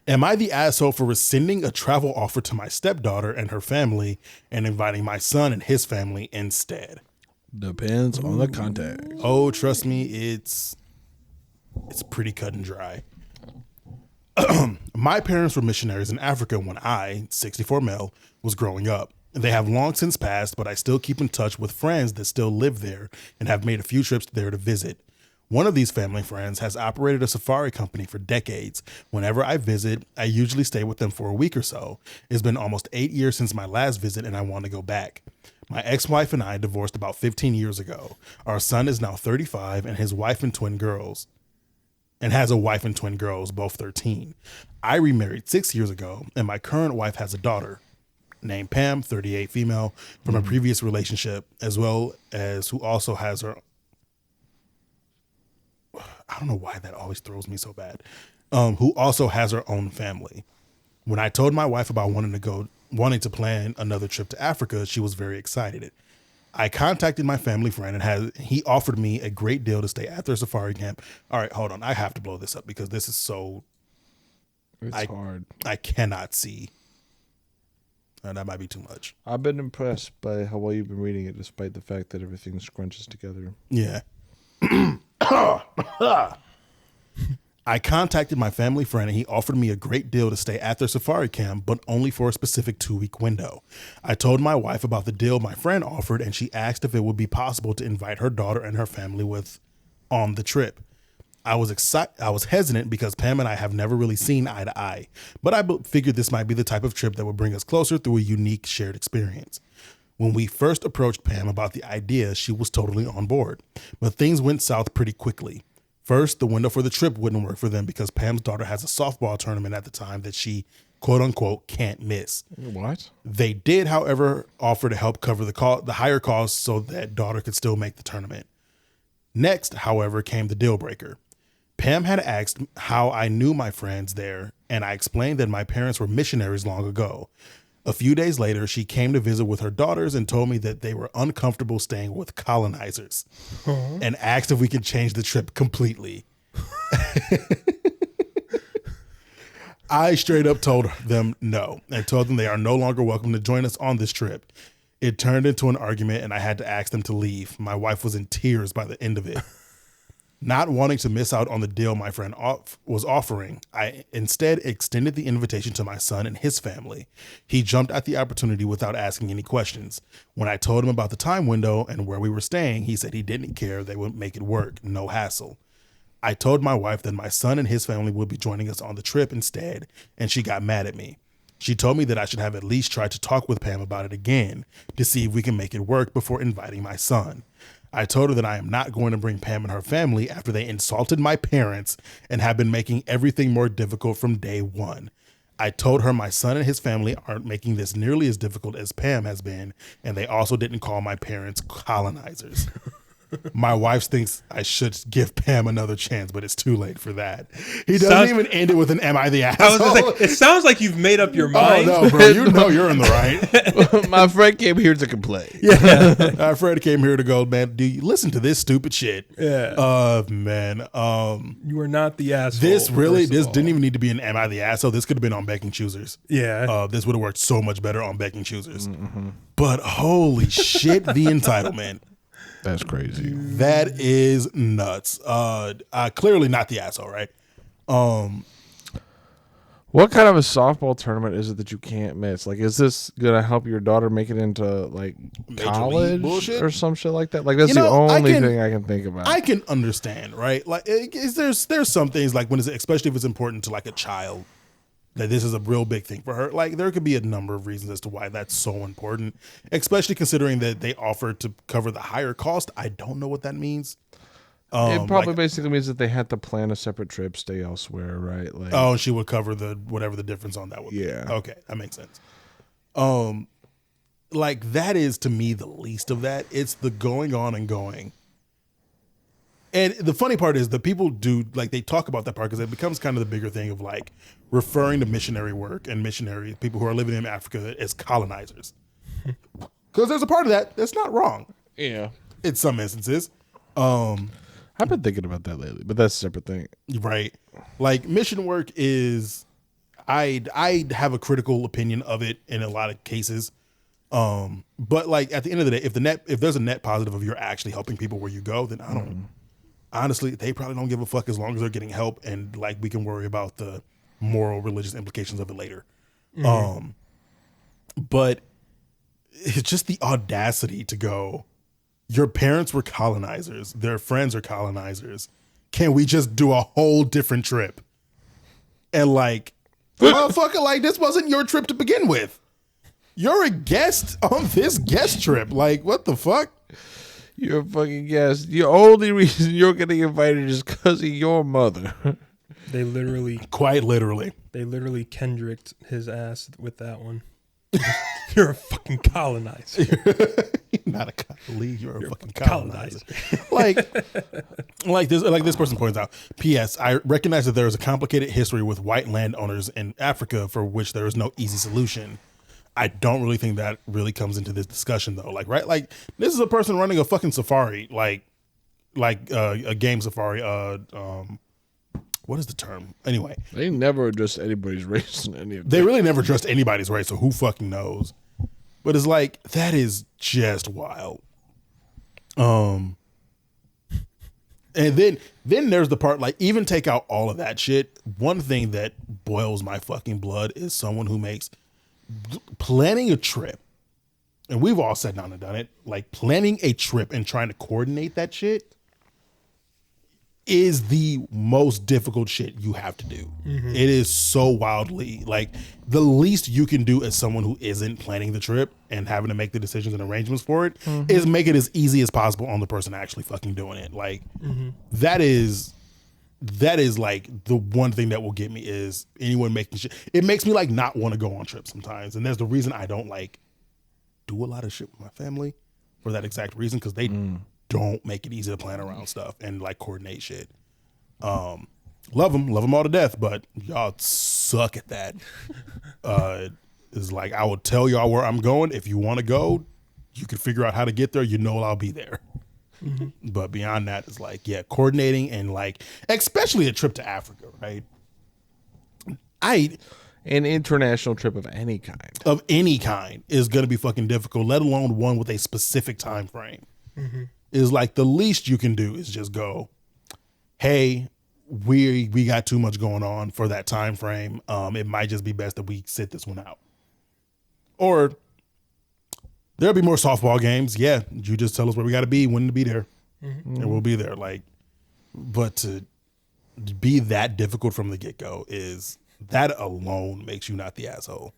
Am I the asshole for rescinding a travel offer to my stepdaughter and her family and inviting my son and his family instead? Depends on the context. Oh, trust me, it's pretty cut and dry. My parents were missionaries in Africa when I, 64 male, was growing up. They have long since passed, but I still keep in touch with friends that still live there and have made a few trips there to visit. One of these family friends has operated a safari company for decades. Whenever I visit, I usually stay with them for a week or so. It's been almost 8 years since my last visit and I want to go back. My ex-wife and I divorced about 15 years ago. Our son is now 35 and his wife and twin girls. And has a wife and twin girls, both 13. I remarried 6 years ago, and my current wife has a daughter named Pam, 38 female, from a previous relationship, as well as who also has her. I don't know why that always throws me so bad. Who also has her own family. When I told my wife about wanting to plan another trip to Africa, she was very excited. I contacted my family friend and he offered me a great deal to stay at their safari camp. All right, hold on. I have to blow this up because this is so. It's hard. I cannot see. And that might be too much. I've been impressed by how well you've been reading it, despite the fact that everything scrunches together. Yeah. I contacted my family friend and he offered me a great deal to stay at their safari camp, but only for a specific 2-week window. I told my wife about the deal my friend offered and she asked if it would be possible to invite her daughter and her family on the trip. I was hesitant because Pam and I have never really seen eye to eye, but I figured this might be the type of trip that would bring us closer through a unique shared experience. When we first approached Pam about the idea, she was totally on board, but things went south pretty quickly. First, the window for the trip wouldn't work for them because Pam's daughter has a softball tournament at the time that she, quote unquote, can't miss. What? They did, however, offer to help cover the higher costs so that daughter could still make the tournament. Next, however, came the deal breaker. Pam had asked how I knew my friends there, and I explained that my parents were missionaries long ago. A few days later, she came to visit with her daughters and told me that they were uncomfortable staying with colonizers and asked if we could change the trip completely. I straight up told them no and told them they are no longer welcome to join us on this trip. It turned into an argument and I had to ask them to leave. My wife was in tears by the end of it. Not wanting to miss out on the deal my friend was offering, I instead extended the invitation to my son and his family. He jumped at the opportunity without asking any questions. When I told him about the time window and where we were staying, he said he didn't care. They would make it work. No hassle. I told my wife that my son and his family would be joining us on the trip instead, and she got mad at me. She told me that I should have at least tried to talk with Pam about it again to see if we can make it work before inviting my son. I told her that I am not going to bring Pam and her family after they insulted my parents and have been making everything more difficult from day one. I told her my son and his family aren't making this nearly as difficult as Pam has been, and they also didn't call my parents colonizers. My wife thinks I should give Pam another chance, but it's too late for that. He doesn't even end it with an "Am I the asshole?" I was gonna say, it sounds like you've made up your mind. Oh no, bro! You know you're in the right. My friend came here to complain. Yeah. Our friend came here to go, man. Do you listen to this stupid shit? Yeah. Man. You are not the asshole. This didn't even need to be an "Am I the asshole?" This could have been on Begging Choosers. Yeah. This would have worked so much better on Begging Choosers. But holy shit, the entitlement. That's crazy. That is nuts. Clearly not the asshole, right? What kind of a softball tournament is it that you can't miss? Like, is this gonna help your daughter make it into like college or some shit like that? Like, that's the only thing I can think about. I can understand, right? Like, there's some things like especially if it's important to like a child, that this is a real big thing for her. Like, there could be a number of reasons as to why that's so important, especially considering that they offer to cover the higher cost. I don't know what that means. It probably basically means that they had to plan a separate trip, stay elsewhere, right? Like, oh, and she would cover whatever the difference on that would be. Yeah. Okay, that makes sense. Like, that is to me the least of that. It's the going on and going. And the funny part is the people do, like, they talk about that part because it becomes kind of the bigger thing of like referring to missionary work and missionary people who are living in Africa as colonizers. Because there's a part of that that's not wrong. Yeah. In some instances. I've been thinking about that lately, but that's a separate thing. Right. Like, mission work is, I have a critical opinion of it in a lot of cases. But like at the end of the day, if there's a net positive of you're actually helping people where you go, then I don't, honestly, they probably don't give a fuck as long as they're getting help, and like we can worry about the moral, religious implications of it later. But it's just the audacity to go, your parents were colonizers, their friends are colonizers. Can we just do a whole different trip? And like, motherfucker, like, this wasn't your trip to begin with. You're a guest on this guest trip. Like, what the fuck? You're a fucking guest. The only reason you're getting invited is because of your mother. They literally, quite literally, Kendricked his ass with that one. You're a fucking colonizer. You're not a colleague. You're a fucking colonizer. like this person points out. P.S. I recognize that there is a complicated history with white landowners in Africa for which there is no easy solution. I don't really think that really comes into this discussion though. Like, right? Like, this is a person running a fucking safari, like a game safari. What is the term? Anyway, they never addressed anybody's race in any of that. They really never addressed anybody's race, so who fucking knows? But it's like, that is just wild. And then there's the part, like, even take out all of that shit. One thing that boils my fucking blood is someone who makes planning a trip, and we've all sat down and done it, like planning a trip and trying to coordinate that shit is the most difficult shit you have to do. It is so wildly, like, the least you can do as someone who isn't planning the trip and having to make the decisions and arrangements for it is make it as easy as possible on the person actually fucking doing it. Like, that is like the one thing that will get me is anyone making shit. It makes me like not want to go on trips sometimes. And there's the reason I don't like do a lot of shit with my family for that exact reason. Cause they don't make it easy to plan around stuff and like coordinate shit. Love them all to death, but y'all suck at that. It's like, I will tell y'all where I'm going. If you want to go, you can figure out how to get there. You know, I'll be there. But beyond that, it's like, yeah, coordinating and like, especially a trip to Africa, right? An international trip of any kind. Of any kind is going to be fucking difficult, let alone one with a specific time frame. Is like the least you can do is just go, hey, we got too much going on for that time frame. It might just be best that we sit this one out. Or there'll be more softball games. Yeah, you just tell us where we got to be, when to be there, and we'll be there. Like, but to be that difficult from the get go is, that alone makes you not the asshole.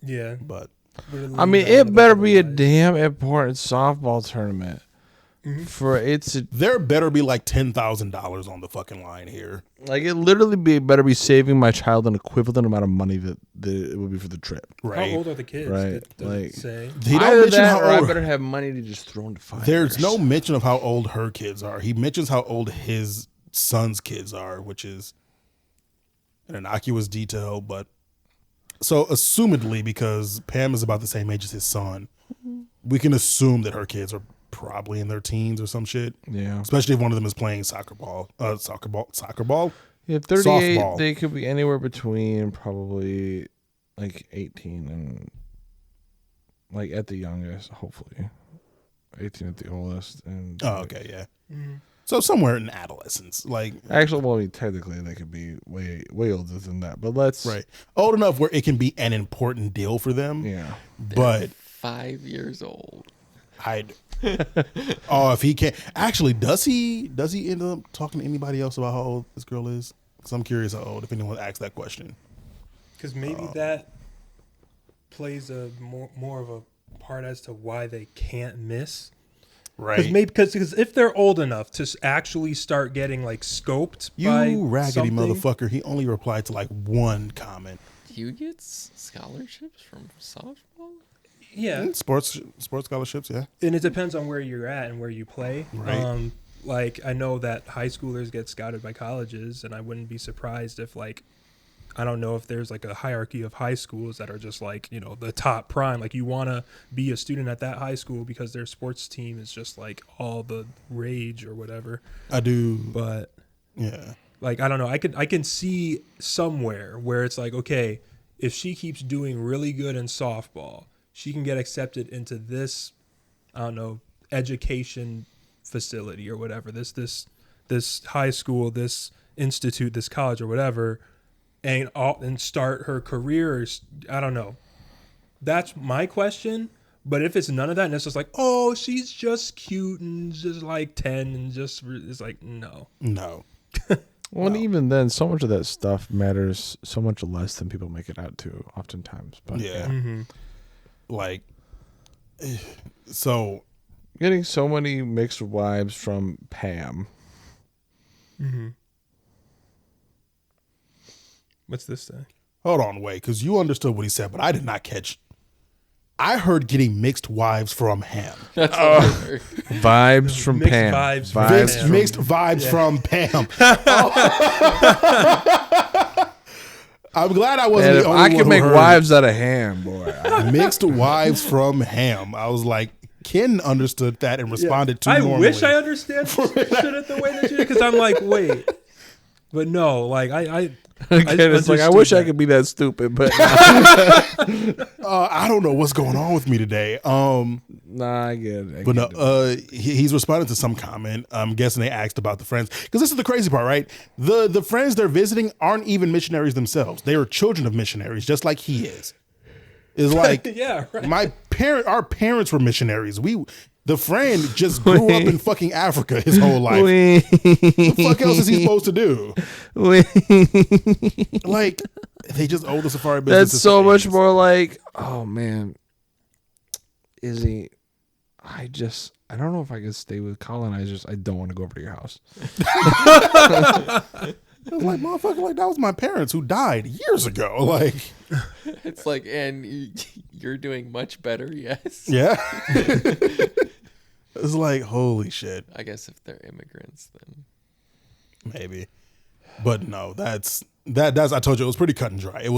Yeah, but I mean, it better be a damn important softball tournament. for it to There better be like $10,000 on the fucking line here. like it literally better be saving my child an equivalent amount of money that it would be for the trip. Right. How old are the kids? Right, Does like- it say? He Either don't mention that how or I old. better have money to just throw into fire. There's no mention of how old her kids are. He mentions how old his son's kids are, which is an innocuous detail, but so assumedly because Pam is about the same age as his son, we can assume that her kids are probably in their teens or some shit. Yeah. Especially if one of them is playing soccer ball. Yeah, 38, Softball. they could be anywhere between probably like 18 and like at the youngest, hopefully. 18 at the oldest. And Oh, okay, yeah. So somewhere in adolescence, like actually, well, I mean, technically they could be way older than that, but let's right, old enough where it can be an important deal for them. Yeah. But 5 years old. Oh, if he can't actually, does he end up talking to anybody else about how old this girl is? Because I'm curious how old. If anyone asks that question, Because maybe that plays a more of a part as to why they can't miss. right? Because if they're old enough to actually start getting like scoped, by You raggedy something, motherfucker. He only replied to like one comment. Do you get scholarships from softball? Yeah, Sports scholarships, yeah. and it depends on where you're at and where you play. Right. Like I know that high schoolers get scouted by colleges, and I wouldn't be surprised if like I don't know if there's like a hierarchy of high schools that are just like, you know, the top prime. Like you want to be a student at that high school because their sports team is just like all the rage or whatever. I do, But yeah. like I don't know, I can see somewhere where it's like, okay, if she keeps doing really good in softball, she can get accepted into this, I don't know, education facility or whatever, this high school, this institute, this college or whatever, and start her career. Or, I don't know. That's my question. But if it's none of that and it's just like, oh, she's just cute and just like 10 and just, it's like, no. No. Well, and even then, so much of that stuff matters so much less than people make it out to, oftentimes. But Yeah. Mm-hmm. Like, so getting so many mixed vibes from Pam. Mm-hmm. What's this thing? hold on, wait, because you understood what he said, but I did not catch. I heard getting mixed wives from Ham. That's what I heard. Vibes from Mixed Pam. vibes from Vibes Pam. Mixed vibes from Pam. I'm glad I wasn't And the if only I one can who make heard wives out of Ham, boy. mixed wives from Ham. I was like, Ken understood that and responded to I normally. wish I understand shit it the way that you did, because I'm like, wait. But no, like I Again, it's like I understood wish I that. could be that stupid, but I don't know what's going on with me today. nah, I get it. But no, he's responding to some comment. I'm guessing they asked about the friends, because this is the crazy part, right? The friends they're visiting aren't even missionaries themselves. They are children of missionaries, just like he is. It's like yeah, right. our parents were missionaries. The friend just grew up in fucking Africa his whole life. What the fuck else is he supposed to do? Like, they just owe the safari business. That's so much more like, oh man, Izzy, I don't know if I could stay with colonizers. I don't want to go over to your house. It was like, motherfucker, like that was my parents who died years ago. Like, It's like, and you're doing much better, yes. yeah. It's like, holy shit. I guess if they're immigrants, then Maybe. But no, that's I told you it was pretty cut and dry.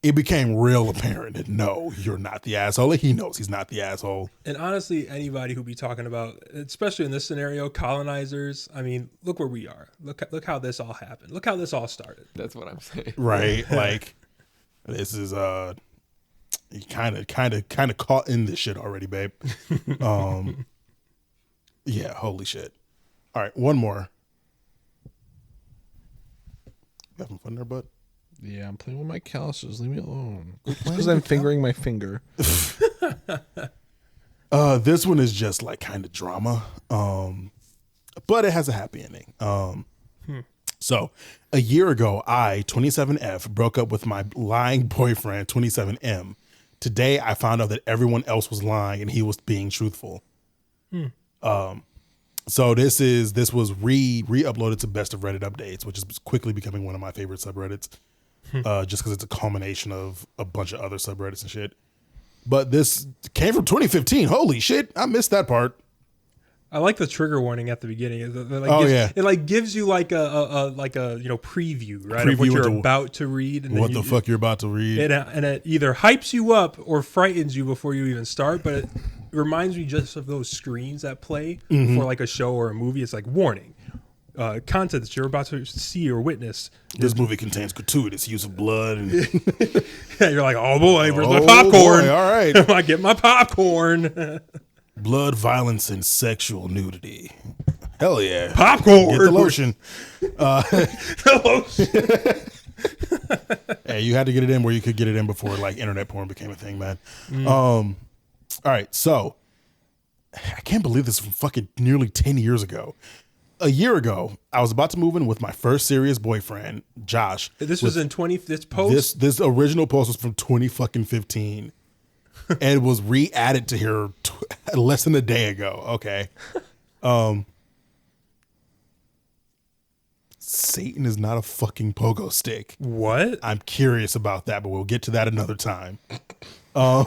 It became real apparent that no, you're not the asshole. He knows he's not the asshole. And honestly, anybody who be talking about, especially in this scenario, colonizers. I mean, look where we are. Look how this all happened. Look how this all started. that's what I'm saying. Right? Like, this is you kind of caught in this shit already, babe. Yeah, holy shit. All right, one more. You having fun there, bud? Yeah, I'm playing with my calluses. Leave me alone. Because I'm fingering my finger. This one is just like kind of drama, but it has a happy ending. So a year ago, I, 27F, broke up with my lying boyfriend, 27M. Today, I found out that everyone else was lying and he was being truthful. So this was re-uploaded to Best of Reddit Updates, which is quickly becoming one of my favorite subreddits, just because it's a culmination of a bunch of other subreddits and shit. But this came from 2015. Holy shit, I missed that part. I like the trigger warning at the beginning. It gives you like a preview, right? Preview of what you're into about to read, and what the fuck you're about to read. And it either hypes you up or frightens you before you even start. But it reminds me just of those screens that play for like a show or a movie. It's like warning, content that you're about to see or witness. This movie contains gratuitous use of blood, and you're like, oh boy, where's my popcorn? Boy, all right, I get my popcorn. Blood, violence, and sexual nudity. Hell yeah. Popcorn. Get the lotion. The lotion. Hey, you had to get it in where you could get it in before like internet porn became a thing, man. All right, so I can't believe this is from fucking nearly 10 years ago. A year ago, I was about to move in with my first serious boyfriend, Josh. This was in this post? This original post was from 2015. And was re-added to here less than a day ago. Okay. Satan is not a fucking pogo stick. What? I'm curious about that, but we'll get to that another time. We're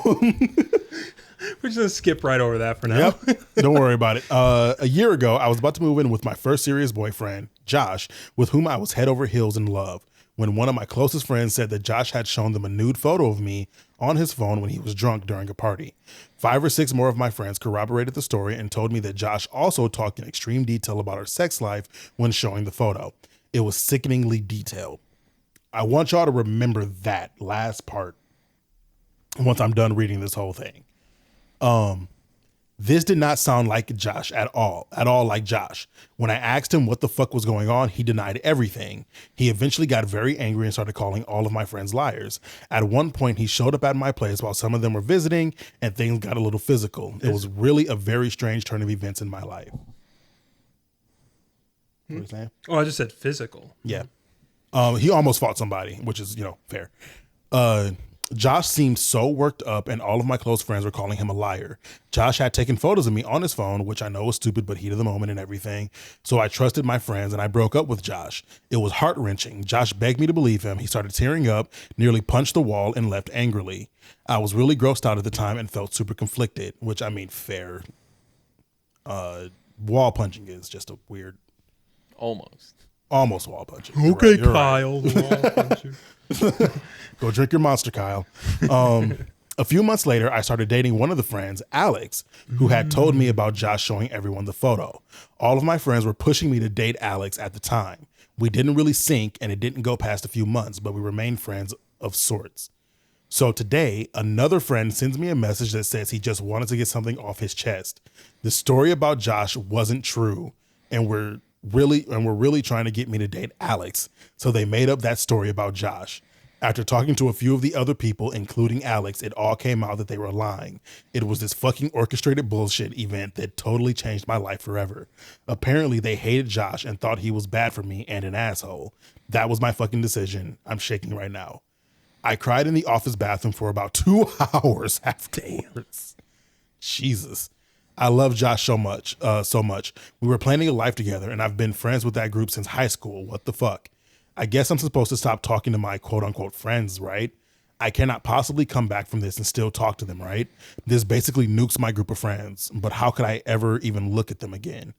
just going to skip right over that for now. Yep. Don't worry about it. A year ago, I was about to move in with my first serious boyfriend, Josh, with whom I was head over heels in love, when one of my closest friends said that Josh had shown them a nude photo of me on his phone when he was drunk during a party. 5 or 6 more of my friends corroborated the story and told me that Josh also talked in extreme detail about our sex life when showing the photo. It was sickeningly detailed. I want y'all to remember that last part once I'm done reading this whole thing. This did not sound like Josh at all like Josh. When I asked him what the fuck was going on, he denied everything. He eventually got very angry and started calling all of my friends liars. At one point, he showed up at my place while some of them were visiting, and things got a little physical. It was really a very strange turn of events in my life. What are you saying? Oh, I just said physical. Yeah. He almost fought somebody, which is, fair. Josh seemed so worked up, and all of my close friends were calling him a liar. Josh had taken photos of me on his phone, which I know was stupid, but heat of the moment and everything. So I trusted my friends, and I broke up with Josh. It was heart-wrenching. Josh begged me to believe him. He started tearing up, nearly punched the wall, and left angrily. I was really grossed out at the time and felt super conflicted, which, I mean, fair. Wall punching is just a weird... Almost wall punching. Okay, right, Kyle. Right. Wall puncher. Go drink your Monster, Kyle. A few months later, I started dating one of the friends, Alex, who had told me about Josh showing everyone the photo. All of my friends were pushing me to date Alex at the time. We didn't really sync, and it didn't go past a few months, but we remained friends of sorts. So today, another friend sends me a message that says he just wanted to get something off his chest. The story about Josh wasn't true, and we're really trying to get me to date Alex. So they made up that story about Josh. After talking to a few of the other people, including Alex, it all came out that they were lying. It was this fucking orchestrated bullshit event that totally changed my life forever. Apparently, they hated Josh and thought he was bad for me and an asshole. That was my fucking decision. I'm shaking right now. I cried in the office bathroom for about 2 hours afterwards. Jesus. I love Josh so much. We were planning a life together, and I've been friends with that group since high school. What the fuck? I guess I'm supposed to stop talking to my quote-unquote friends, right? I cannot possibly come back from this and still talk to them, right? This basically nukes my group of friends, but how could I ever even look at them again?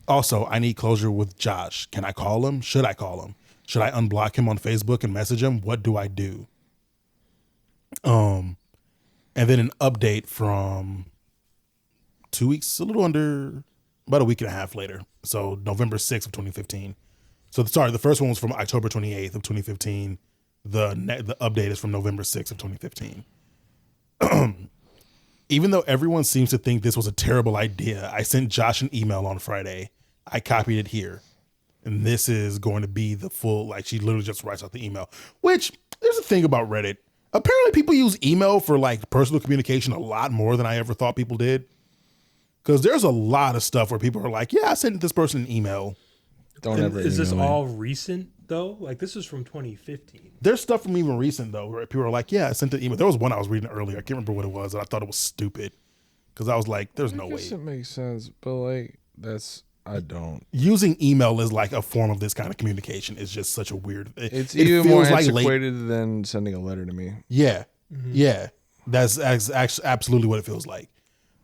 Also, I need closure with Josh. Can I call him? Should I call him? Should I unblock him on Facebook and message him? What do I do? And then an update from 2 weeks, about a week and a half later. So November 6th of 2015. So sorry, the first one was from October 28th of 2015. The update is from November 6th of 2015. Even though everyone seems to think this was a terrible idea, I sent Josh an email on Friday. I copied it here. And this is going to be the full, she literally just writes out the email. Which, there's a thing about Reddit. Apparently people use email for personal communication a lot more than I ever thought people did. Because there's a lot of stuff where people are like, yeah, I sent this person an email. Is this all recent, though? This is from 2015. There's stuff from even recent, though, where people are like, yeah, I sent an email. There was one I was reading earlier. I can't remember what it was, and I thought it was stupid. Because I was like, there's no way. It makes sense, but, that's I don't. Using email as like a form of this kind of communication is just such a weird. It's it even more feels antiquated than sending a letter to me. Yeah, yeah, that's absolutely what it feels like.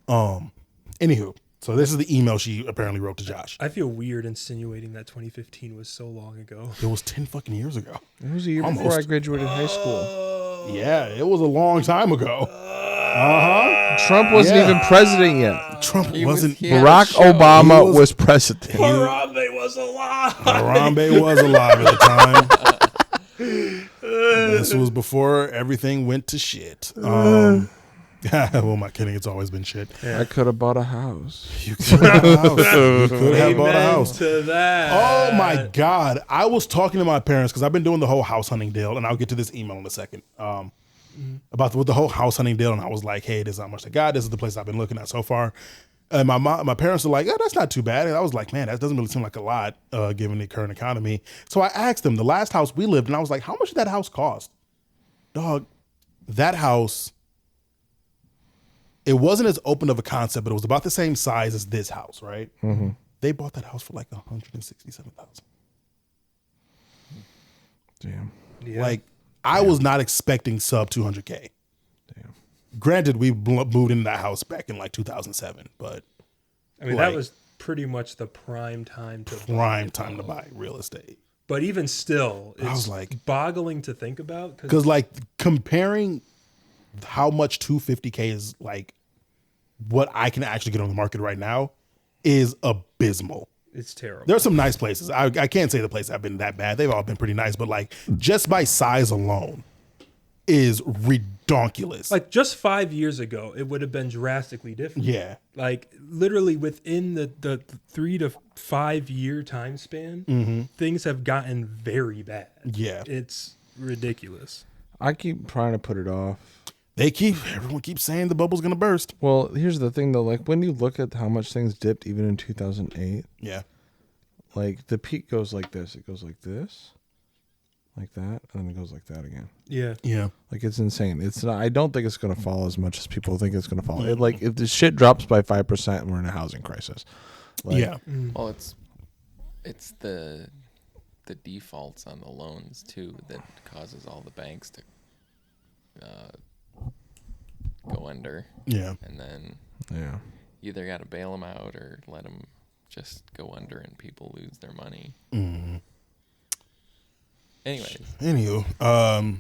Anywho, so this is the email she apparently wrote to Josh. I feel weird insinuating that 2015 was so long ago. It was 10 fucking years ago. It was a year before I graduated high school. Yeah, it was a long time ago. Trump wasn't even president yet. Trump wasn't. Barack Obama was president. Harambe was alive. Harambe was alive at the time. This was before everything went to shit. Well, am I kidding? It's always been shit. I could have bought a house. You could have bought a house. You could have bought a Amen house. to that. Oh my God. I was talking to my parents because I've been doing the whole house hunting deal, and I'll get to this email in a second. About the whole house hunting deal, and I was like, hey, this is how much I got. This is the place I've been looking at so far. And my parents are like, oh, that's not too bad. And I was like, man, that doesn't really seem like a lot given the current economy. So I asked them the last house we lived, and I was like, how much did that house cost? Dog, that house, it wasn't as open of a concept, but it was about the same size as this house, right? Mm-hmm. They bought that house for like $167,000. Damn. Yeah. Like, I was not expecting sub 200K. Damn. Granted, we moved into that house back in like 2007, but I mean, like, that was pretty much the prime time to buy real estate. But even still, it's I was like, boggling to think about. Because like comparing how much 250K is like what I can actually get on the market right now is abysmal. It's terrible. There are some nice places. I can't say the places have been that bad. They've all been pretty nice, but like just by size alone is redonkulous. Like just 5 years ago, it would have been drastically different. Yeah. Like literally within the 3 to 5 year time span, things have gotten very bad. Yeah. It's ridiculous. I keep trying to put it off. Everyone keeps saying the bubble's gonna burst. Well, here's the thing though, like when you look at how much things dipped even in 2008, Yeah. like the peak goes like this. It goes like this, like that, and then it goes like that again. Yeah. Yeah. Like it's insane. It's not, I don't think it's going to fall as much as people think it's going to fall. Like if the shit drops by 5%, we're in a housing crisis. Like, Yeah. Well, it's the defaults on the loans too that causes all the banks to go under. Yeah. And then Yeah. you either got to bail them out or let them just go under and people lose their money. Anyways. Anywho,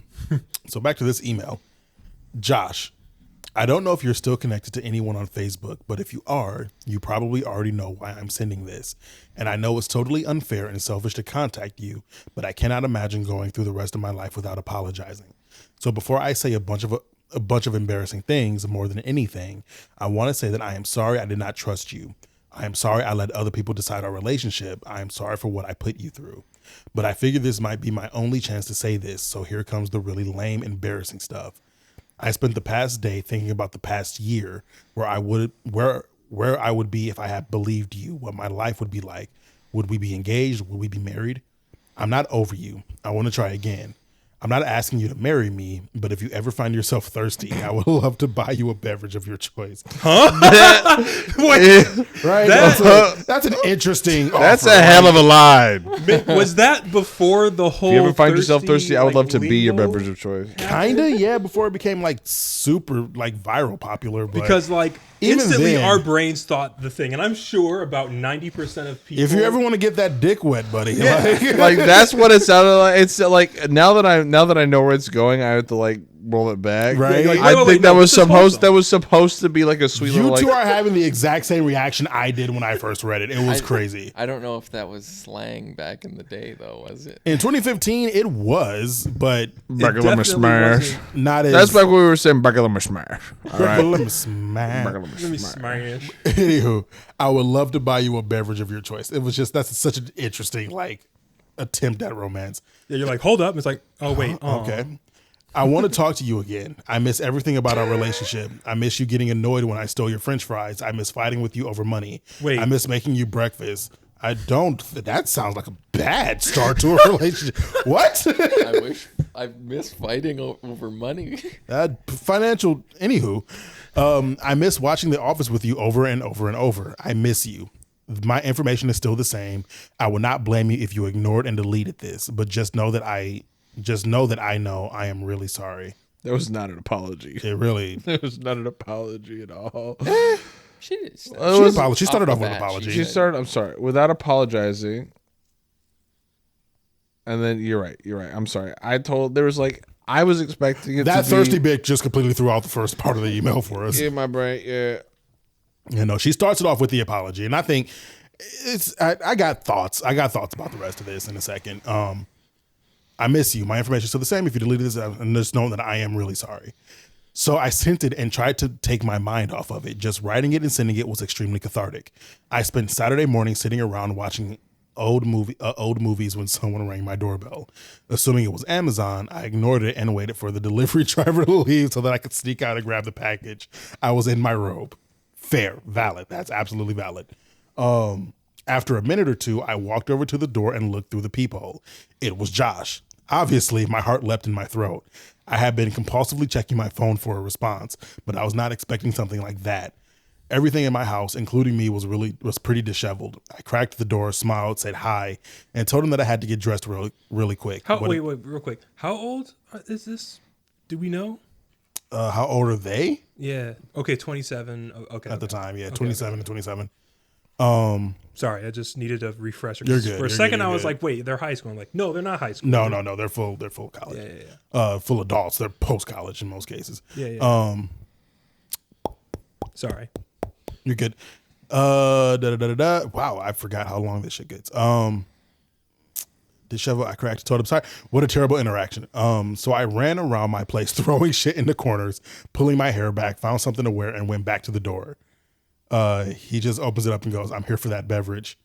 so back to this email. Josh, I don't know if you're still connected to anyone on Facebook, but if you are, you probably already know why I'm sending this. And I know it's totally unfair and selfish to contact you, but I cannot imagine going through the rest of my life without apologizing. So before I say a bunch of embarrassing things, more than anything, I want to say that I am sorry I did not trust you. I am sorry I let other people decide our relationship. I am sorry for what I put you through. But I figured this might be my only chance to say this, so here comes the really lame, embarrassing stuff. I spent the past day thinking about the past year, where I would be if I had believed you, what my life would be like. Would we be engaged? Would we be married? I'm not over you. I want to try again. I'm not asking you to marry me, but if you ever find yourself thirsty, I would love to buy you a beverage of your choice. Right? That's an interesting That's offer, a hell of a line. Was that before the whole? If you ever find yourself thirsty, I would love to be your lingo? beverage of choice. Kinda, yeah, before it became like super like viral popular. But Because like even instantly then- our brains thought the thing, and I'm sure about 90% of people. if you ever want to get that dick wet, buddy, Like that's what it sounded like. It's like now that I know where it's going, I have to like roll it back. Right. Like, I wait, think no, that was this is supposed to be like a sweet you little two like. are having the exact same reaction I did when I first read it. It was crazy. I don't know if that was slang back in the day, though, was it? In 2015, it was, but Bagel definitely smash. wasn't- not as. That's like what we were saying. Bagel smash. All right. Let me smash. Let me smash. Anywho, I would love to buy you a beverage of your choice. It was just that's such an interesting like attempt at romance. Yeah, you're like, hold up. It's like, oh wait, Okay. I want to talk to you again. I miss everything about our relationship. I miss you getting annoyed when I stole your French fries. I miss fighting with you over money. Wait. I miss making you breakfast. I don't. That sounds like a bad start to a relationship. What? I miss fighting over money. Financial. Anywho, I miss watching The Office with you over and over and over. I miss you. My information is still the same. I would not blame you if you ignored and deleted this, but just know that I know I am really sorry. That was not an apology. It really. It was not an apology at all. She started off with an apology. She started. I'm sorry, without apologizing. And then you're right. I'm sorry. I was expecting it that to thirsty bitch just completely threw out the first part of the email for us. Yeah, my brain. Yeah. You know, she starts it off with the apology, and I think I got thoughts. I got thoughts about the rest of this in a second. I miss you. My information is still the same. If you deleted this, and just know that I am really sorry. So I sent it and tried to take my mind off of it. Just writing it and sending it was extremely cathartic. I spent Saturday morning sitting around watching old movies when someone rang my doorbell. Assuming it was Amazon, I ignored it and waited for the delivery driver to leave so that I could sneak out and grab the package. I was in my robe. Fair, valid. That's absolutely valid. After a minute or two, I walked over to the door and looked through the peephole. It was Josh. Obviously, my heart leapt in my throat. I had been compulsively checking my phone for a response, but I was not expecting something like that. Everything in my house, including me, was pretty disheveled. I cracked the door, smiled, said hi, and told him that I had to get dressed really quick. Wait, real quick. How old is this? Do we know? How old are they? Yeah. Okay, 27. Okay. At the time, yeah, 27 and 27. Sorry, I just needed a refresher. You're good. For a second, I was like, "Wait, they're high school." I'm like, "No, they're not high school." No, they're full college. Yeah. Full adults. They're post college in most cases. Yeah. Sorry. You're good. Wow, I forgot how long this shit gets. Disheveled, I cracked. Told him sorry. What a terrible interaction. So I ran around my place, throwing shit in the corners, pulling my hair back, found something to wear, and went back to the door. He just opens it up and goes, "I'm here for that beverage."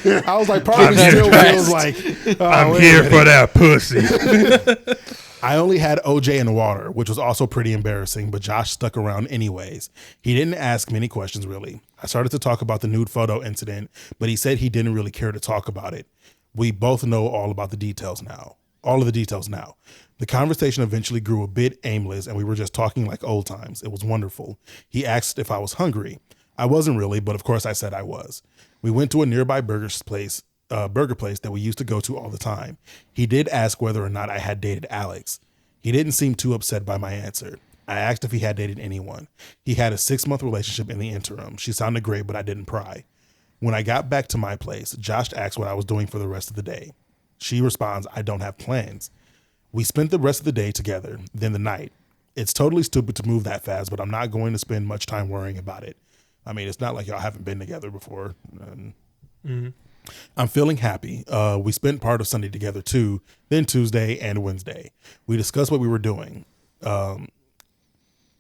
I was like, part of me still feels like I'm here for that pussy. I only had OJ and water, which was also pretty embarrassing, but Josh stuck around anyways. He didn't ask many questions, really. I started to talk about the nude photo incident, but he said he didn't really care to talk about it. We both know all of the details now. The conversation eventually grew a bit aimless, and we were just talking like old times. It was wonderful. He asked if I was hungry. I wasn't really, but of course I said I was. We went to a nearby burger place that we used to go to all the time. He did ask whether or not I had dated Alex. He didn't seem too upset by my answer. I asked if he had dated anyone. He had a 6-month relationship in the interim. She sounded great, but I didn't pry. When I got back to my place, Josh asked what I was doing for the rest of the day. She responds, "I don't have plans." We spent the rest of the day together, then the night. It's totally stupid to move that fast, but I'm not going to spend much time worrying about it. I mean, it's not like y'all haven't been together before. I'm feeling happy. We spent part of Sunday together too, then Tuesday and Wednesday. We discussed what we were doing.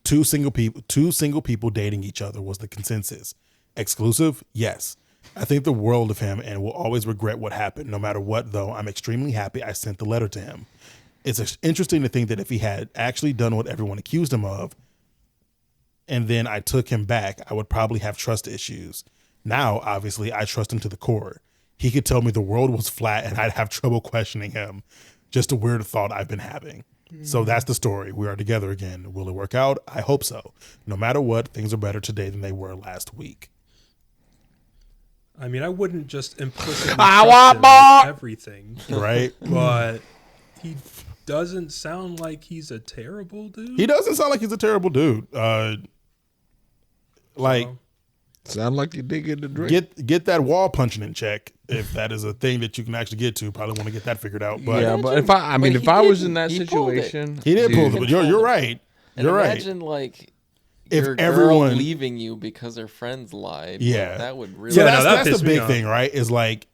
Two single people dating each other was the consensus. Exclusive? Yes. I think the world of him and will always regret what happened. No matter what, though, I'm extremely happy I sent the letter to him. It's interesting to think that if he had actually done what everyone accused him of, and then I took him back, I would probably have trust issues. Now, obviously, I trust him to the core. He could tell me the world was flat and I'd have trouble questioning him. Just a weird thought I've been having. So that's the story. We are together again. Will it work out? I hope so. No matter what, things are better today than they were last week. I mean, I wouldn't just implicitly trust him with everything. Right. But he doesn't sound like he's a terrible dude. He doesn't sound like he's a terrible dude. Sound like you did get the drink. Get that wall punching in check if that is a thing that you can actually get to. Probably want to get that figured out. But yeah, but if I was in that situation, he did pull it. But you're right. You're right. Imagine like if your everyone girl leaving you because her friends lied. Yeah, like, that would really. So that's the big thing, right? Is like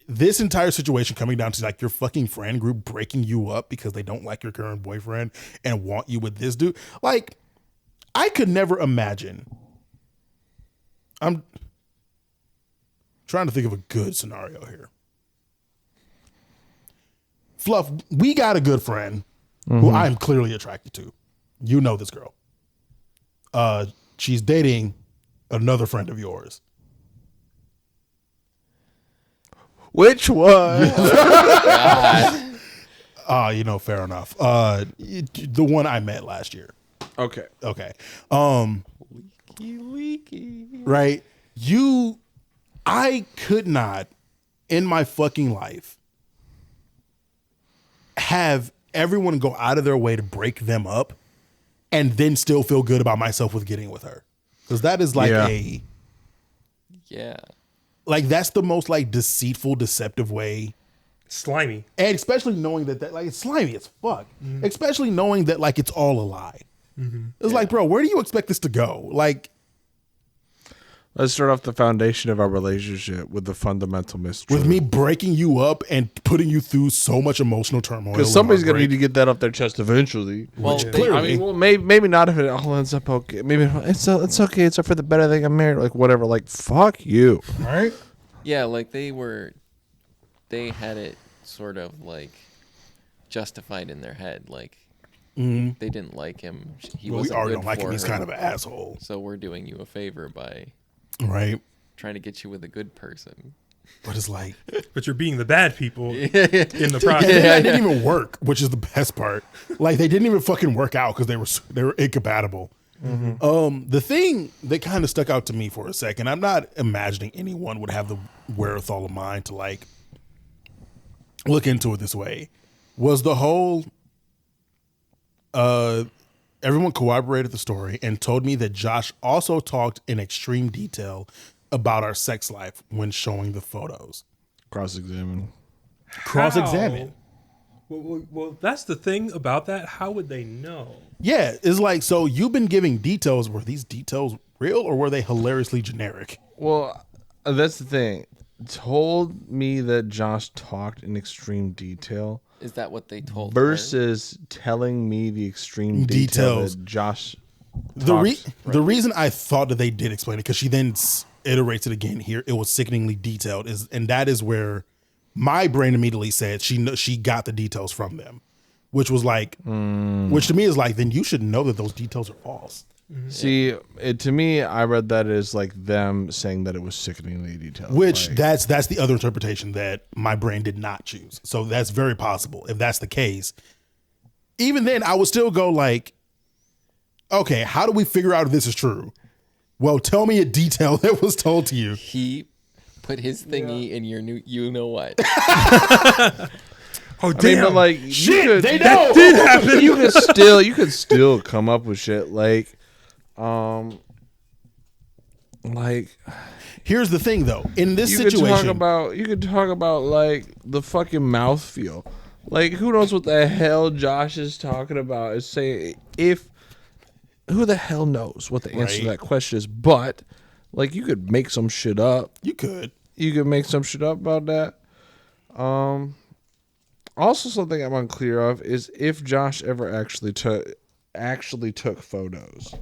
this entire situation coming down to like your fucking friend group breaking you up because they don't like your current boyfriend and want you with this dude. Like, I could never imagine. I'm trying to think of a good scenario here. Fluff, we got a good friend who I am clearly attracted to. You know this girl. She's dating another friend of yours. Which one? Fair enough. The one I met last year. Okay. Leaky. Right? I could not in my fucking life have everyone go out of their way to break them up and then still feel good about myself with getting with her. Because that is like like that's the most like deceitful, deceptive way. Slimy. And especially knowing that like it's slimy as fuck. Especially knowing that like it's all a lie. It's like, bro, where do you expect this to go? Like, let's start off the foundation of our relationship with the fundamental mistruth. with me breaking you up and putting you through so much emotional turmoil. Because somebody's going to need to get that off their chest eventually. Well, clearly. I mean, well, maybe not if it all ends up okay. Maybe it's okay. It's for the better thing I'm married. Like, whatever. Like, fuck you. right? Yeah, like they had it sort of like justified in their head. Like they didn't like him. He Well, we wasn't already good don't like him. for He's her, kind of an asshole. So we're doing you a favor by Right? trying to get you with a good person. But it's like, But you're being the bad people in the and process. that didn't even work, which is the best part. Like they didn't even fucking work out because they were incompatible. The thing that kind of stuck out to me for a second, I'm not imagining anyone would have the wherewithal of mind to like look into it this way, was the whole everyone corroborated the story and told me that Josh also talked in extreme detail about our sex life when showing the photos. Cross-examine. Cross-examine. Well, that's the thing about that. How would they know? Yeah, it's like, so you've been giving details. Were these details real or were they hilariously generic? Well, that's the thing. Told me that Josh talked in extreme detail Is that what they told versus telling me the extreme detail Details. that Josh The talks. the reason I thought that they did explain it, because she then iterates it again here, it was sickeningly detailed, and that is where my brain immediately said she got the details from them, which was like, which to me is like, then you should know that those details are false. See, to me, I read that as like them saying that it was sickeningly detailed. Which like, that's the other interpretation that my brain did not choose. So that's very possible. If that's the case, even then I would still go like, okay, how do we figure out if this is true? Well, tell me a detail that was told to you. He put his thingy in your new, you know what? Oh, I mean, but like, Shit, they know. That did happen. You could still come up with shit like Here's the thing, though. In this you situation, could talk about like the fucking mouthfeel. Like, who knows what the hell Josh is talking about? Is saying who the hell knows what the answer to that question is? But like, you could make some shit up. you could. You could make some shit up about that. Also, something I'm unclear of is if Josh ever actually took photos.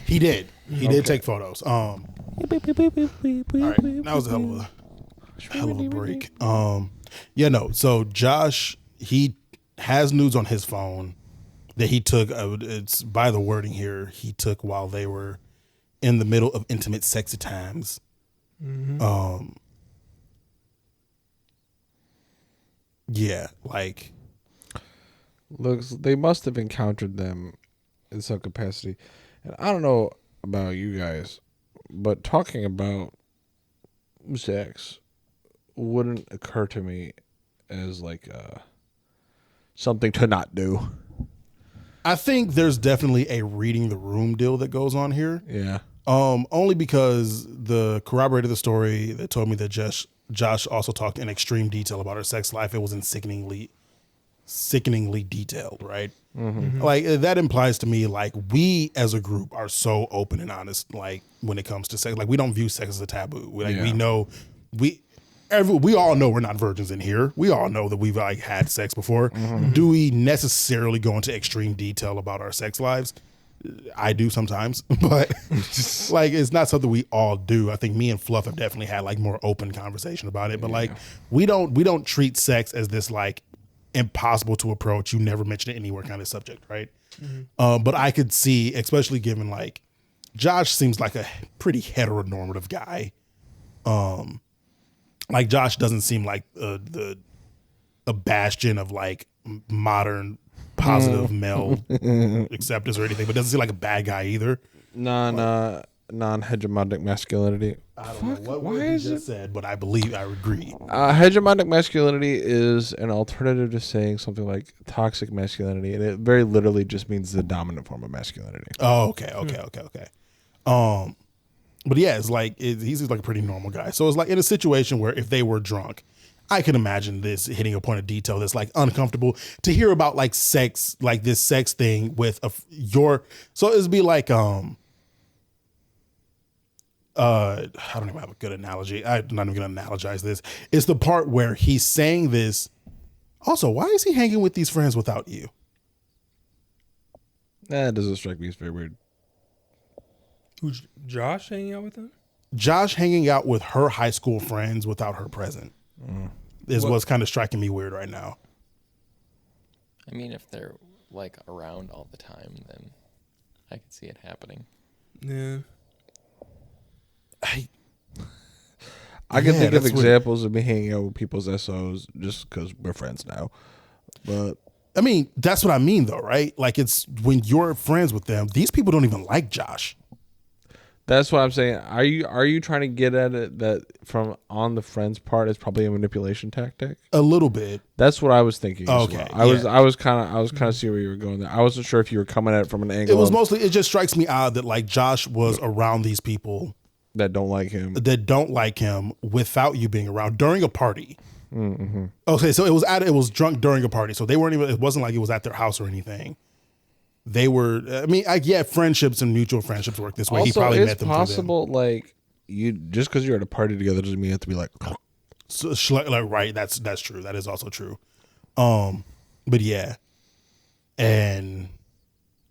He did. He did take photos. All right, that was a hell of a break. Yeah, no. So Josh, he has nudes on his phone that he took. It's by the wording here. He took while they were in the middle of intimate sexy times. Yeah, like Looks, they must have encountered them in some capacity. And I don't know about you guys, but talking about sex wouldn't occur to me as like something to not do. I think there's definitely a reading the room deal that goes on here. Yeah. Only because the corroborated the story that told me that Josh also talked in extreme detail about her sex life. It was in sickeningly detailed, right? Like that implies to me like we as a group are so open and honest, like when it comes to sex. Like we don't view sex as a taboo. Like we know we all know we're not virgins in here. We all know that we've like had sex before. Do we necessarily go into extreme detail about our sex lives? I do sometimes, but like it's not something we all do. I think me and Fluff have definitely had like more open conversation about it, but like we don't treat sex as this like impossible to approach, you never mention it anywhere kind of subject, right? But I could see, especially given like Josh seems like a pretty heteronormative guy. Like Josh doesn't seem like a bastion of like modern positive male acceptance or anything, but doesn't seem like a bad guy either. Nah. non-hegemonic masculinity. I don't know what word you just said, but I believe I agree. Hegemonic masculinity is an alternative to saying something like toxic masculinity, and it very literally just means the dominant form of masculinity. Oh, okay. But yeah, it's like he's like a pretty normal guy. So it's like in a situation where if they were drunk, I can imagine this hitting a point of detail that's like uncomfortable to hear about, like sex, like this sex thing with so it'd be like I don't even have a good analogy. I'm not even gonna analogize this. It's the part where he's saying this. Also, why is he hanging with these friends without you? That doesn't strike me as very weird. Who's Josh hanging out with him? Josh hanging out with her high school friends without her present is what's kind of striking me weird right now. I mean, if they're like around all the time, then I could see it happening. Yeah. I can think of examples of me hanging out with people's SOs just because we're friends now. But I mean, that's what I mean though, right? Like it's when you're friends with them, these people don't even like Josh. that's what I'm saying. Are you trying to get at it that from on the friends part is probably a manipulation tactic? A little bit. That's what I was thinking. Okay. I was kind of see where you were going there. I wasn't sure if you were coming at it from an angle. It was mostly, it just strikes me odd that like Josh was around these people that don't like him without you being around during a party. Mm-hmm. Okay, so it was drunk during a party, so they weren't even. It wasn't like it was at their house or anything. They were. I mean, friendships and mutual friendships work this way. Also, he probably it's met them. Possible, like you just because you're at a party together doesn't mean you have to be like. So, like right, that's true. That is also true. But yeah, and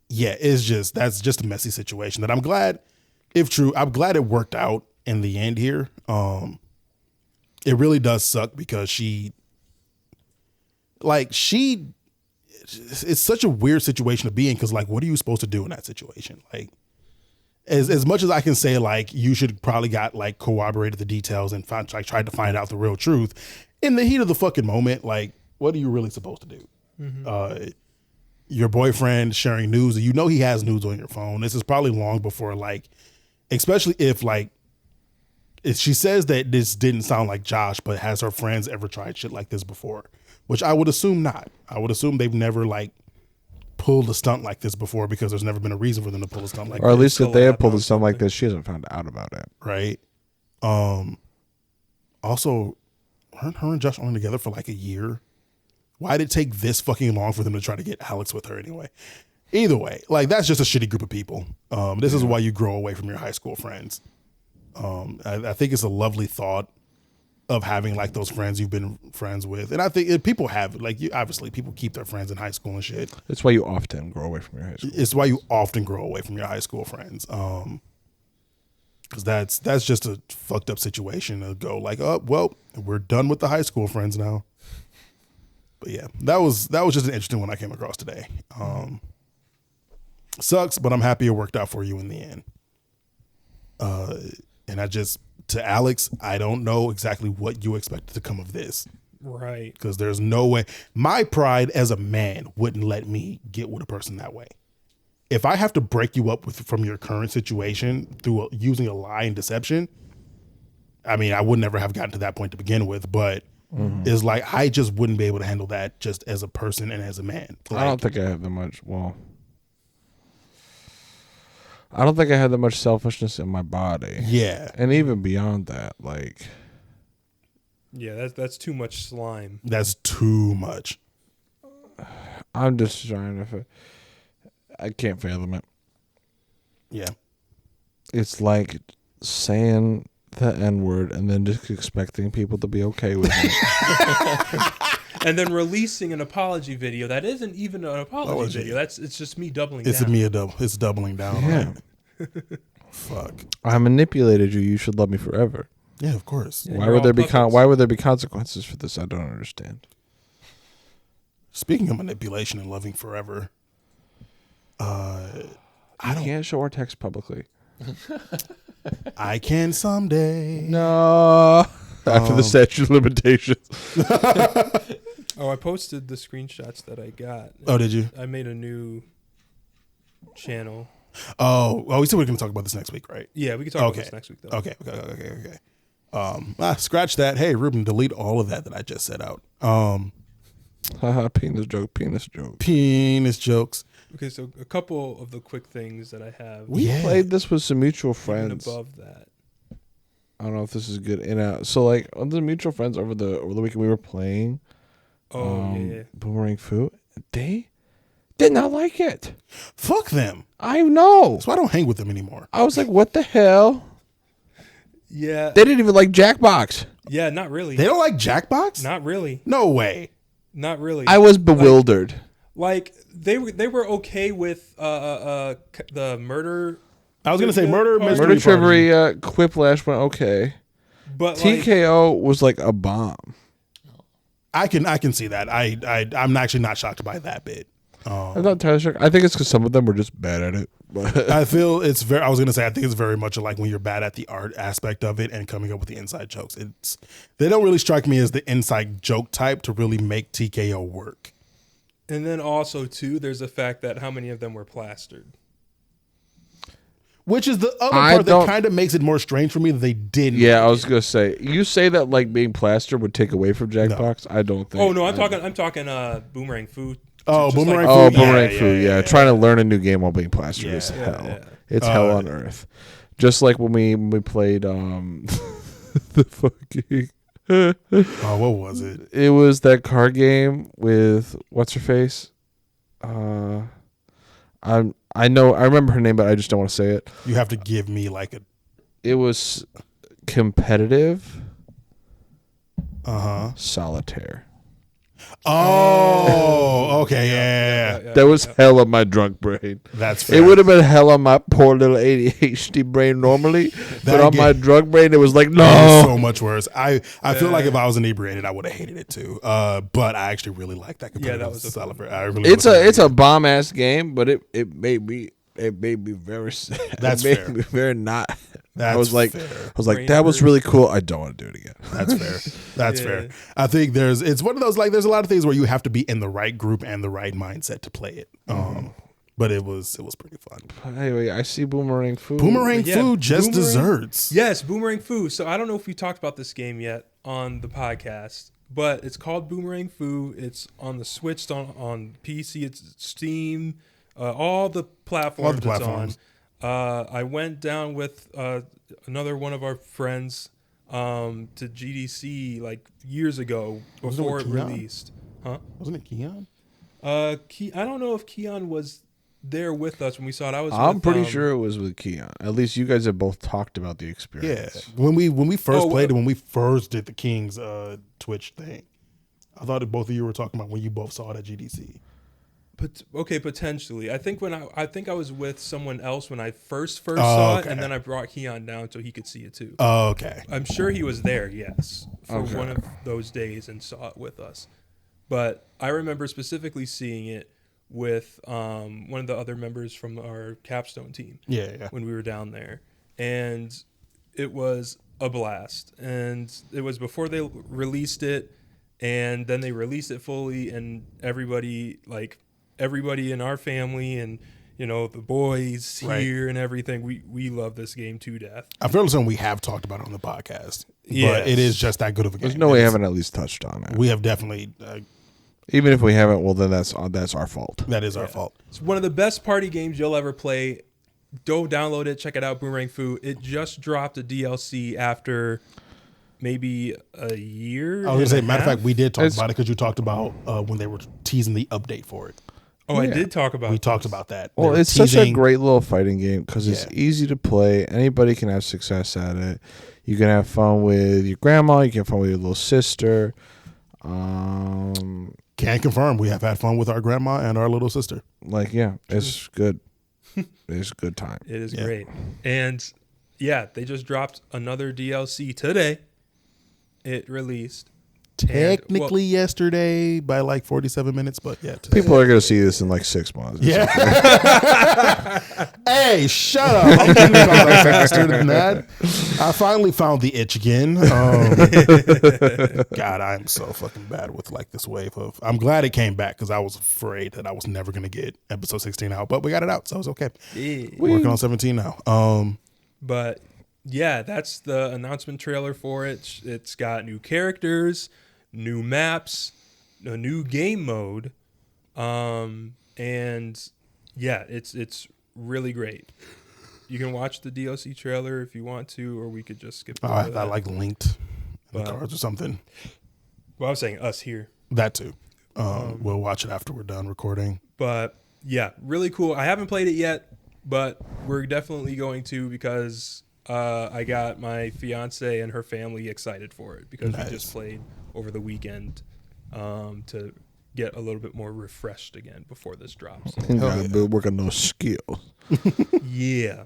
yeah, that's just a messy situation that I'm glad, if true, I'm glad it worked out in the end here. It really does suck because it's such a weird situation to be in because like, what are you supposed to do in that situation? Like, as much as I can say like you should probably got like corroborated the details and tried to find out the real truth in the heat of the fucking moment, like what are you really supposed to do? Mm-hmm. Your boyfriend sharing news, you know he has news on your phone. This is probably long before like, especially if she says that this didn't sound like Josh, but has her friends ever tried shit like this before? Which I would assume not. I would assume they've never like pulled a stunt like this before because there's never been a reason for them to pull a stunt like this. Or at least if they have pulled a stunt like this, she hasn't found out about it. Right. Also, weren't her and Josh only together for like a year? Why did it take this fucking long for them to try to get Alex with her anyway? Either way, like that's just a shitty group of people. This is why you grow away from your high school friends. I think it's a lovely thought of having like those friends you've been friends with, and I think people have like obviously people keep their friends in high school and shit. That's why you often grow away from your high school. It's why you often grow away from your high school friends, because that's just a fucked up situation to go like, oh well, we're done with the high school friends now. But yeah, that was just an interesting one I came across today. Sucks, but I'm happy it worked out for you in the end. And to Alex, I don't know exactly what you expected to come of this. Right. Because there's no way. My pride as a man wouldn't let me get with a person that way. If I have to break you up from your current situation through using a lie and deception, I mean, I would never have gotten to that point to begin with, but it's like, I just wouldn't be able to handle that just as a person and as a man. Like, I don't think I have that much. Well, I don't think I had that much selfishness in my body. Yeah. And even beyond that, like. Yeah, that's too much slime. That's too much. I'm just trying to. I can't fathom it. Yeah. It's like saying the N-word and then just expecting people to be okay with it. And then releasing an apology video that isn't even an apology video. It's just me doubling down. It's doubling down. Yeah. Right? Fuck. I manipulated you. You should love me forever. Yeah, of course. Yeah, why would there be consequences for this? I don't understand. Speaking of manipulation and loving forever, I can't show our text publicly. I can someday. No. After the statute of limitations. Oh, I posted the screenshots that I got. Oh, did you? I made a new channel Oh, we said we are going to talk about this next week, right? Yeah, we can talk about this next week, though. Okay. Scratch that. Hey, Ruben, delete all of that I just said out. Haha, penis joke. Penis jokes. Okay, so a couple of the quick things that I have. We played this with some mutual Even friends. above that. I don't know if this is good. So like on the mutual friends over the weekend we were playing. Yeah. Boomerang Fu. They did not like it. Fuck them. I know. So I don't hang with them anymore. I was like, what the hell? Yeah. They didn't even like Jackbox. Yeah, not really. They don't like Jackbox? Not really. No way. Not really. I was bewildered. Like they were okay with the murder. I was gonna say murder Party. mystery Murder party. Trivia, Quiplash went okay. But like, TKO was like a bomb. I can see that. I'm actually not shocked by that bit. I'm not entirely sure. I think it's because some of them were just bad at it. But I feel it's very. I was gonna say I think it's very much like when you're bad at the art aspect of it and coming up with the inside jokes. They don't really strike me as the inside joke type to really make TKO work. and then also too, there's the fact that how many of them were plastered. Which is the other part that kind of makes it more strange for me that they didn't. Yeah, I was gonna say. You say that like being plastered would take away from Jackbox. No. I don't think. Oh no, I'm talking Boomerang Fu. Oh, Boomerang Fu. Fu. Boomerang Fu. Yeah, trying to learn a new game while being plastered is hell. Yeah. It's hell on earth. Just like when we played the fucking. What was it? It was that card game with what's her face. I remember her name, but I just don't want to say it. You have to give me like a. It was competitive. Solitaire. Oh, okay, yeah. That was hell on my drunk brain. That's fair. It would have been hell on my poor little ADHD brain normally, but on my drunk brain, it was like, no. So much worse. I feel like if I was inebriated, I would have hated it too. But I actually really liked that. Yeah, that was it's a bomb ass game, but it made me very sad. That's it fair. made me very not. That's I was like, Brain that was hurt. really cool. I don't want to do it again. That's fair. That's fair. I think it's one of those, like, there's a lot of things where you have to be in the right group and the right mindset to play it. But it was pretty fun. Anyway, I see Boomerang Fu. Boomerang Fu just desserts. Yes, Boomerang Fu. So I don't know if we talked about this game yet on the podcast, but it's called Boomerang Fu. It's on the Switch, on PC, it's Steam, all the platforms it's on. I went down with another one of our friends to GDC like years ago before it released. Huh? Wasn't it Keon? I don't know if Keon was there with us when we saw it. I'm pretty sure it was with Keon. At least you guys have both talked about the experience. Yeah. When we first played it, when we first did the King's Twitch thing, I thought that both of you were talking about when you both saw it at GDC. Okay, potentially. I think I was with someone else when I first saw it, and then I brought Keon down so he could see it too. Oh, okay. I'm sure he was there, yes, for one of those days and saw it with us. But I remember specifically seeing it with one of the other members from our capstone team. Yeah. When we were down there, and it was a blast. And it was before they released it, and then they released it fully, and everybody in our family and the boys here and everything, we love this game to death. I feel like we have talked about it on the podcast, Yes. but it is just that good of a game. There's no way I haven't at least touched on it. We have definitely. Even if we haven't, well, then that's our fault. That is our fault. It's one of the best party games you'll ever play. Go download it, check it out, Boomerang Fu. It just dropped a DLC after maybe a year. I was going to say, matter of fact, we did talk about it because you talked about when they were teasing the update for it. Oh, yeah. I did talk about. We talked about that. Well, it's such a great little fighting game because it's easy to play. Anybody can have success at it. You can have fun with your grandma. You can have fun with your little sister. Can confirm we have had fun with our grandma and our little sister. It's good. It's a good time. It is great. And they just dropped another DLC today. It released. technically yesterday by like 47 minutes, but yeah. Today. People are going to see this in like 6 months. Yeah. Hey, shut up. I'm getting faster than that. I finally found the itch again. God, I'm so fucking bad with like this wave of. I'm glad it came back because I was afraid that I was never going to get episode 16 out, but we got it out, so it's okay. Yeah. Working on 17 now. But yeah, that's the announcement trailer for it. It's got new characters, new maps, a new game mode, and yeah, it's really great. You can watch the DLC trailer if you want to, or we could just skip over that. I like linked in the cards or something. Well, I was saying us here. That too. We'll watch it after we're done recording. But yeah, really cool. I haven't played it yet, but we're definitely going to because I got my fiance and her family excited for it because we just played over the weekend to get a little bit more refreshed again before this drops. Been working those skills. Yeah.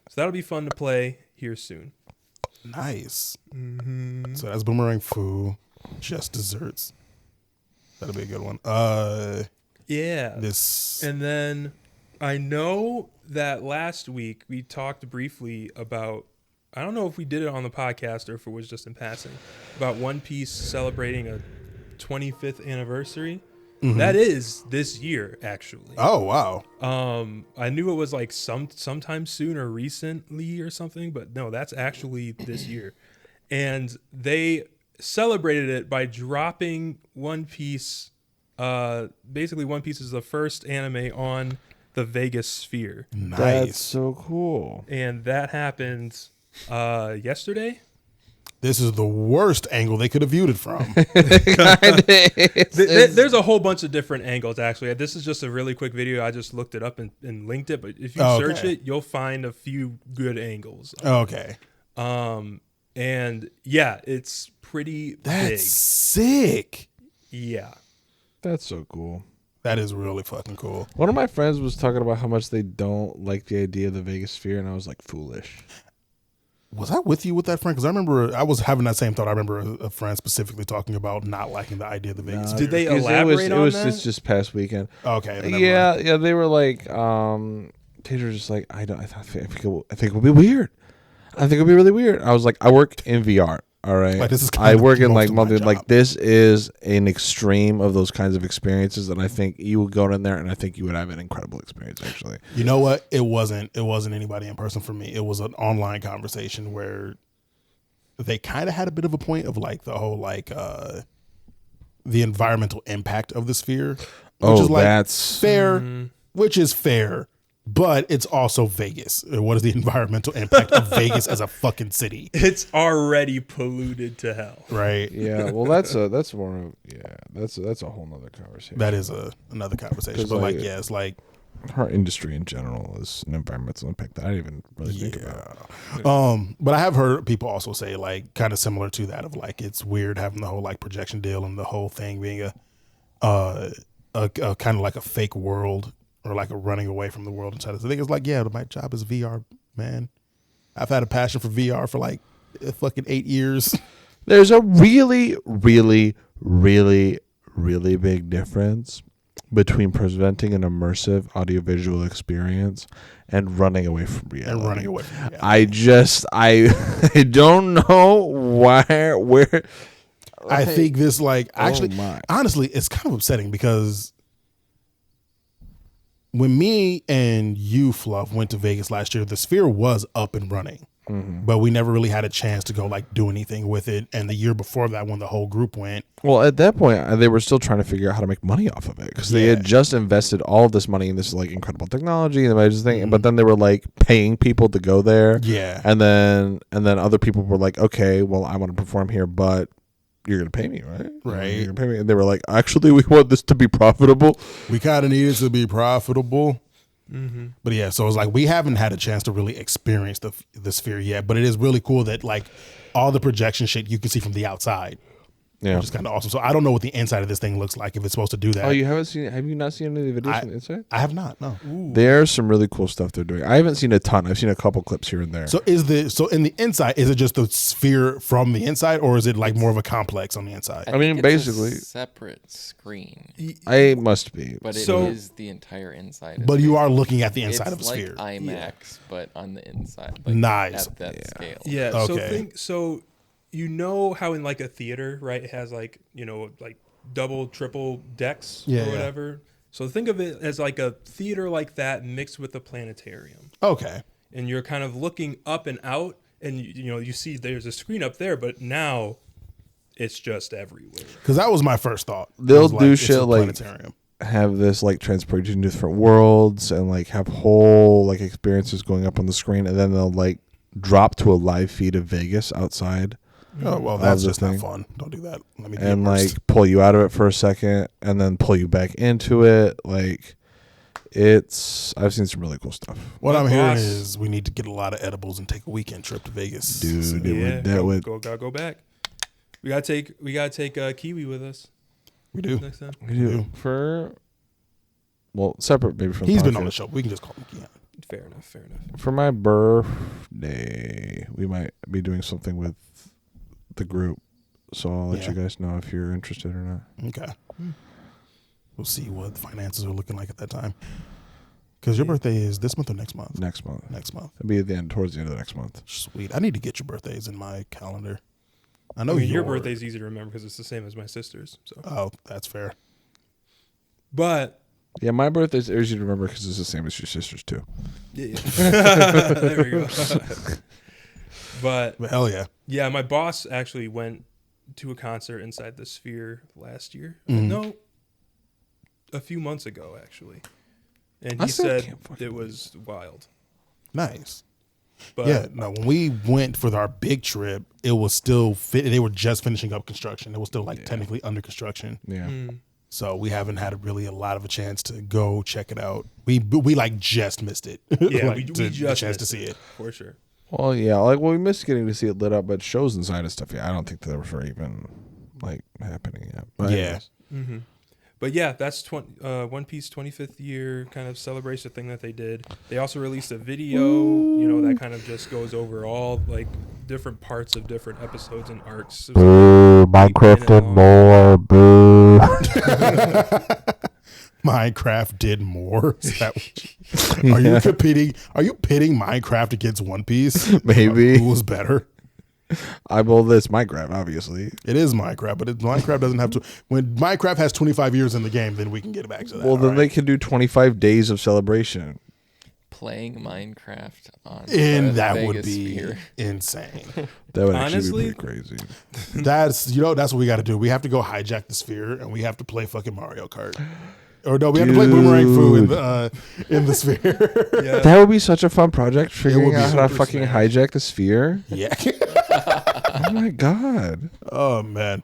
So that'll be fun to play here soon. Nice. Mm-hmm. So that's Boomerang Foo. Just desserts. That'll be a good one. Yeah. This. And then I know that last week we talked briefly about, I don't know if we did it on the podcast or if it was just in passing, about One Piece celebrating a 25th anniversary. Mm-hmm. That is this year, actually. Oh, wow. I knew it was like sometime soon or recently or something, but no, that's actually this year. And they celebrated it by dropping One Piece. Basically, One Piece is the first anime on the Vegas sphere. Nice. That's so cool. And that happened yesterday. This is the worst angle they could have viewed it from. There's a whole bunch of different angles, actually. This is just a really quick video. I just looked it up and linked it. But if you search it, you'll find a few good angles. Okay. And yeah, it's pretty That's big. sick. Yeah. That's so cool. That is really fucking cool. One of my friends was talking about how much they don't like the idea of the Vegas sphere, and I was like, foolish. Was I with you with that friend? Because I remember I was having that same thought. I remember a friend specifically talking about not liking the idea of the Vegas. Did they 'Cause elaborate on that? It's just past weekend. Okay. Yeah. They were like, they were just like, I think it would be weird. I think it would be really weird. I was like, I work in VR. All right. Like, this is I work in most like of my multi. job. Like this is an extreme of those kinds of experiences, and I think you would go in there, and I think you would have an incredible experience. Actually, You know what? It wasn't anybody in person for me. It was an online conversation where they kind of had a bit of a point of like the whole like the environmental impact of the sphere, which is like that's fair, which is fair, but it's also Vegas. What is the environmental impact of Vegas as a fucking city? It's already polluted to hell. Right. yeah. Well, that's more of that's a whole nother conversation. That is another conversation. 'Cause, But like, like, yeah, it's like our industry in general is an environmental impact that I didn't even really think about. But I have heard people also say like kind of similar to that of like it's weird having the whole like projection deal and the whole thing being a kind of like a fake world or like a running away from the world inside. I think it's like, yeah, my job is VR, man. I've had a passion for VR for like fucking 8 years. There's a really, really, really, really big difference between presenting an immersive audiovisual experience and running away from reality. I don't know where. I think this like actually, my. honestly, it's kind of upsetting because when me and you, Fluff, went to Vegas last year, the sphere was up and running, but we never really had a chance to go like do anything with it. And the year before that, when the whole group went, Well, at that point, they were still trying to figure out how to make money off of it because they had just invested all of this money in this like incredible technology and this thing. But then they were like paying people to go there. Yeah. And then other people were like, okay, well, I want to perform here, but you're going to pay me, right? Right. You're gonna pay me. And they were like, actually, we want this to be profitable. we kind of needed to be profitable. But yeah, so it's like we haven't had a chance to really experience the sphere yet. But it is really cool that like all the projection shit you can see from the outside. Yeah. which is kind of awesome. So I don't know what the inside of this thing looks like if it's supposed to do that. Oh, you haven't seen? Have you not seen any of the videos from the inside? I have not. No. There's some really cool stuff they're doing. I haven't seen a ton. I've seen a couple clips here and there. So in the inside, is it just the sphere from the inside, or is it like more of a complex on the inside? I mean, think basically- it's a separate screen, I must be. but it is So- the entire inside. But you are looking at the inside it's of the like sphere. IMAX, but on the inside. Like Nice. At that scale. Yeah. Okay. So you know how in like a theater, right? It has like, like double, triple decks Yeah, or yeah. whatever. So think of it as like a theater like that mixed with a planetarium. Okay. And you're kind of looking up and out, and you see there's a screen up there, but now it's just everywhere. Because that was my first thought. They'll It was do it's a shit like planetarium. have this like transportation to different worlds and like have whole like experiences going up on the screen, and then they'll like drop to a live feed of Vegas outside. Oh well, that's the just not thing. fun. Don't do that. Let me be And immersed. like pull you out of it for a second and then pull you back into it. Like I've seen some really cool stuff. What My I'm hearing boss- is we need to get a lot of edibles and take a weekend trip to Vegas. Dude, Yeah, that would gotta go back. We gotta take Kiwi with us We do. next time. we do for separate maybe from He's the been on the podcast. show. We can just call him Keon. Fair enough. For my birthday, we might be doing something with the group. So I'll let Yeah. you guys know if you're interested or not. Okay. We'll see what the finances are looking like at that time. Because your birthday is this month or next month? Next month. Next month. It'll be at the end, towards the end of the next month. Sweet. I need to get your birthdays in my calendar. I I know mean, your yours. birthday's easy to remember because it's the same as my sister's. So, Oh, that's fair. but Yeah, my birthday's easy to remember because it's the same as your sister's too. yeah. There we go. But But hell yeah. yeah, my boss actually went to a concert inside the Sphere last year. Mhm. No, a few months ago actually, and I he still said can't fucking it was wild. Nice. But Yeah, no, when we went for our big trip, it was still they were just finishing up construction. It was still like technically under construction. Yeah. So we haven't had really a lot of a chance to go check it out. We like just missed it. yeah, Like, we the just chance to missed see it. for sure. Well, yeah, we missed getting to see it lit up, but shows inside and stuff. Yeah, I don't think that was even like happening yet. But Yeah. anyways. But yeah, that's One Piece 25th year kind of celebration thing that they did. They also released a video, that kind of just goes over all like different parts of different episodes and arcs. Boo, Minecraft did more. Boo. Minecraft did more. Is that are you competing? Are you pitting Minecraft against One Piece? Maybe. Who was better? This Minecraft, obviously. It is Minecraft, but Minecraft doesn't have to. When Minecraft has 25 years in the game, then we can get back to that. Well, then all they right? can do 25 days of celebration. Playing Minecraft on And the that Vegas would be Sphere. insane. That would Honestly- actually be pretty crazy. That's what we got to do. We have to go hijack the sphere, and we have to play fucking Mario Kart. Or no, we have to play Boomerang Fu in the sphere. Yeah. That would be such a fun project, figuring would be out how to Super fucking Smash. hijack the sphere. Yeah. Oh my god. Oh man.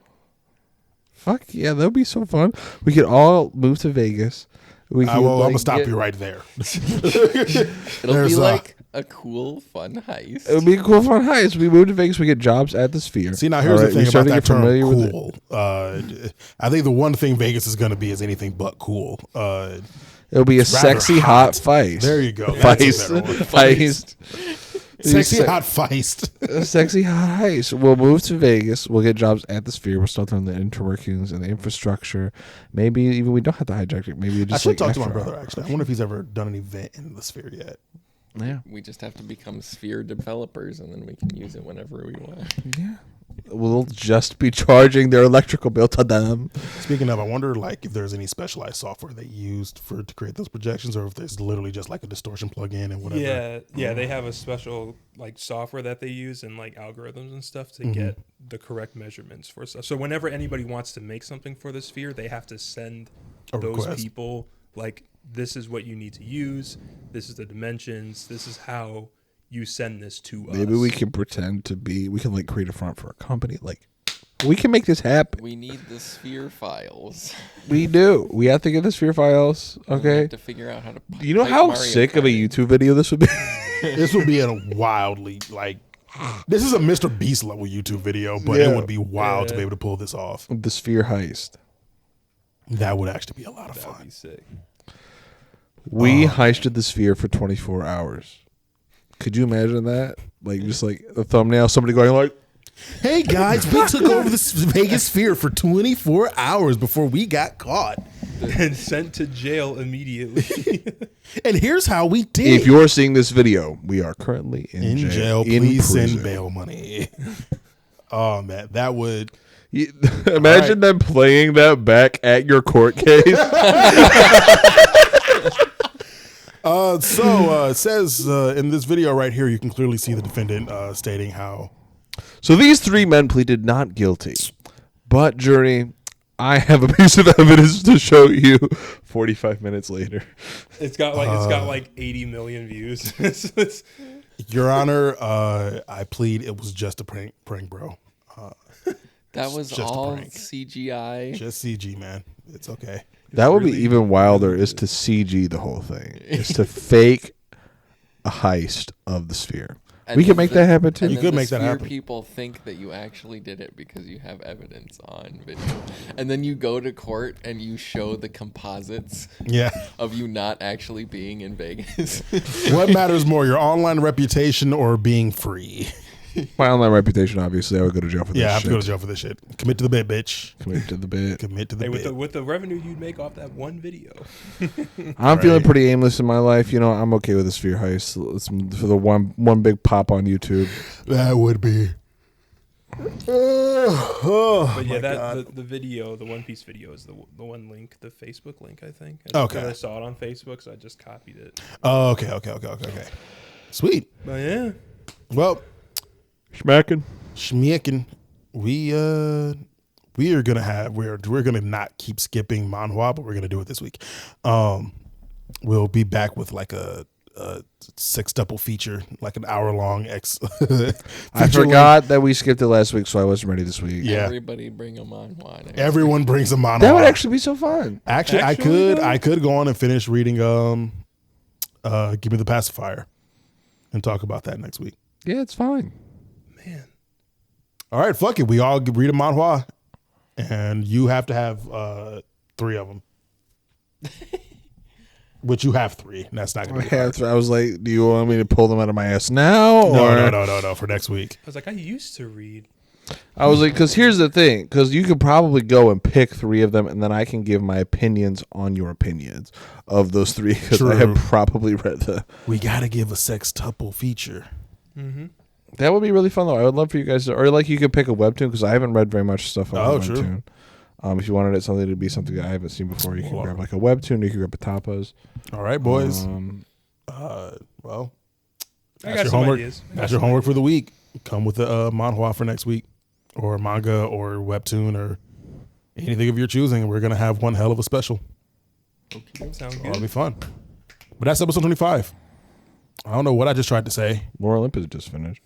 Fuck yeah, that would be so fun. We could all move to Vegas. We could, I'm like, gonna stop get- you right there. It'll There's, be like a cool, fun heist. It would be a cool fun heist. We move to Vegas, we get jobs at the Sphere. See, now here's All the right, thing we start about to that get term, familiar with it. cool. I think the one thing Vegas is going to be is anything but cool. It'll be a rather sexy hot feist. There you go. That's a Feist. better one. Feist. Sexy hot feist. A sexy hot heist. We'll move to Vegas. We'll get jobs at the Sphere. We'll start on the interworkings and the infrastructure. Maybe even we don't have to hijack it. Maybe I just should like talk to my extra brother, hours. actually. I wonder if he's ever done an event in the Sphere yet. Yeah. We just have to become Sphere developers, and then we can use it whenever we want. Yeah. We'll just be charging their electrical bill to them. Speaking of, I wonder if there's any specialized software they used to create those projections, or if there's literally just like a distortion plugin and whatever. Yeah, they have a special like software that they use and like algorithms and stuff to get the correct measurements for stuff. So whenever anybody wants to make something for the Sphere, they have to send A those request. people like, this is what you need to use, this is the dimensions, this is how you send this to us. Maybe we can pretend to be. We can like create a front for a company. Like we can make this happen. We need the Sphere files. We do. We have to get the Sphere files. We Okay. have to figure out how to. You know type how Mario sick of a Kart. YouTube video this would be? This would be a wildly This is a Mr. Beast level YouTube video, but it would be wild to be able to pull this off. The sphere heist. That would actually be a lot of That'd fun. be sick. We heisted the sphere for 24 hours. Could you imagine that? Like, just like a thumbnail, somebody going like, Hey guys, we took over this Vegas Sphere for 24 hours before we got caught. And sent to jail immediately. And here's how we did. if you're seeing this video, we are currently in jail. In please prison. send bail money. Oh man, that would. Imagine them playing that back at your court case. It says in this video right here, you can clearly see the defendant stating how. So these three men pleaded not guilty. But, jury, I have a piece of evidence to show you 45 minutes later. It's got like 80 million views. It's Your Honor, I plead it was just a prank bro. That was just a all prank. CGI. Just CG, man. It's okay. That would be even wilder is to CG the whole thing. Is to fake a heist of the sphere. We can make that happen too. And You then could the make that Sphere happen. People think that you actually did it because you have evidence on video, and then you go to court and you show the composites Yeah. of you not actually being in Vegas. What matters more, your online reputation or being free? My online reputation, obviously, I would go to jail for this Yeah, I have shit. to go to jail for this shit. Commit to the bit, bitch. Commit to the bit. Commit to the bit. with the revenue you'd make off that one video. I'm feeling pretty aimless in my life. You know, I'm okay with the sphere heist. It's for the one big pop on YouTube. That would be. But yeah, the video, the One Piece video, is the one link, the Facebook link, I think. Okay. I saw it on Facebook, so I just copied it. Oh, okay. Sweet. But yeah, Well, Schmacking. Schmeekin, we're gonna not keep skipping manhwa, but we're gonna do it this week. We'll be back with like a sextuple feature, like an hour-long I forgot that we skipped it last week, so I wasn't ready this week. Yeah. Everybody bring them on one. Everyone brings a manhwa. That would actually be so fun. Actually, I could go on and finish reading Give Me the Pacifier and talk about that next week. Yeah, it's fine. man. All right, fuck it. We all read a manhwa, and you have to have 3 of them. Which you have 3. And that's not going to be hard. I was like, do you want me to pull them out of my ass now? Or? No, for next week. I was like, I used to read. I was like, because here's the thing. Because you could probably go and pick 3 of them, and then I can give my opinions on your opinions of those 3. Because I have probably read them. We got to give a sextuple feature. Mm-hmm. That would be really fun, though. I would love for you guys to, or like you could pick a webtoon, because I haven't read very much stuff on webtoon. If you wanted it something to be something that I haven't seen before, you can grab like a webtoon, or you can grab a tapas. All right, boys. Well, that's your homework. That's your homework for the week. Come with a manhwa for next week, or manga, or webtoon, or anything of your choosing. We're gonna have one hell of a special. Okay, sounds good. It'll be fun. But that's episode 25. I don't know what I just tried to say. More Olympus just finished.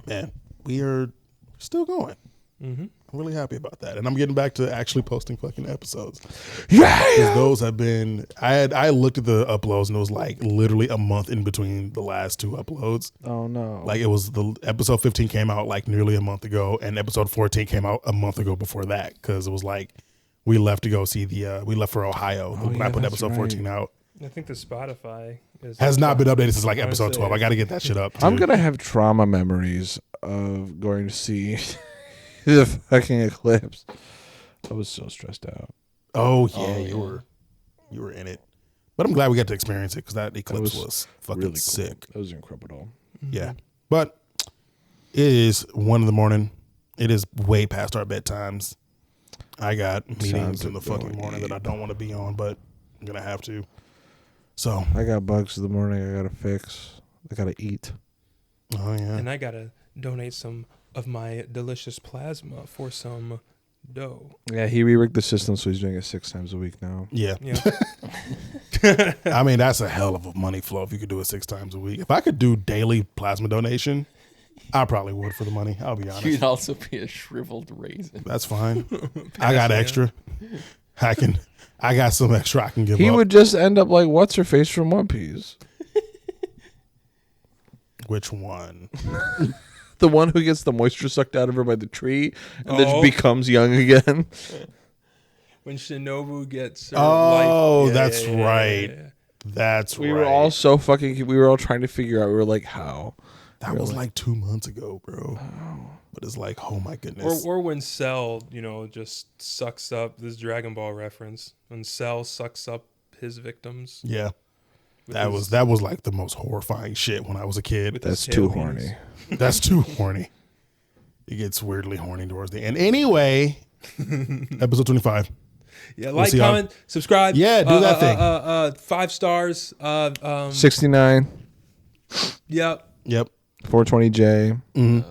Man, we are still going. Mm-hmm. I'm really happy about that, and I'm getting back to actually posting fucking episodes. Yeah, because those have been. I looked at the uploads, and it was like literally a month in between the last 2 uploads. Oh no! Like it was the episode 15 came out like nearly a month ago, and episode 14 came out a month ago before that, because it was like we left to go see we left for Ohio when I put episode 14 out. I think the Spotify has not been updated since like episode 12. I got to get that shit up. I'm gonna have trauma memories of going to see the fucking eclipse. I was so stressed out. Oh yeah, you were in it, but I'm glad we got to experience it, because that eclipse was fucking really sick. That was incredible. Yeah, but it is 1 a.m. It is way past our bedtimes. I got meetings in the fucking morning that I don't want to be on, but I'm gonna have to. So I got bugs in the morning. I gotta fix. I gotta eat. Oh yeah, and I gotta donate some of my delicious plasma for some dough. Yeah, he re-rigged the system, so he's doing it 6 times a week now. Yeah. I mean, that's a hell of a money flow if you could do it 6 times a week. If I could do daily plasma donation, I probably would for the money. I'll be honest. You'd also be a shriveled raisin. That's fine. I got extra. I got some extra I can give up. He would just end up like what's her face from One Piece. Which one? The one who gets the moisture sucked out of her by the tree and then becomes young again. When Shinobu gets her Oh, life. that's right. That's We right. were all so fucking. We were all trying to figure out. We were like, how? That was like 2 months ago, bro. But it's like, oh my goodness. Or when Cell, just sucks up this Dragon Ball reference. When Cell sucks up his victims. Yeah. with That was like the most horrifying shit when I was a kid. That's too horny. That's too horny. It gets weirdly horny towards the end. Anyway, episode 25. Yeah, We'll see comment, subscribe. Yeah, do that thing. 5 stars. 69. Yep. 420J.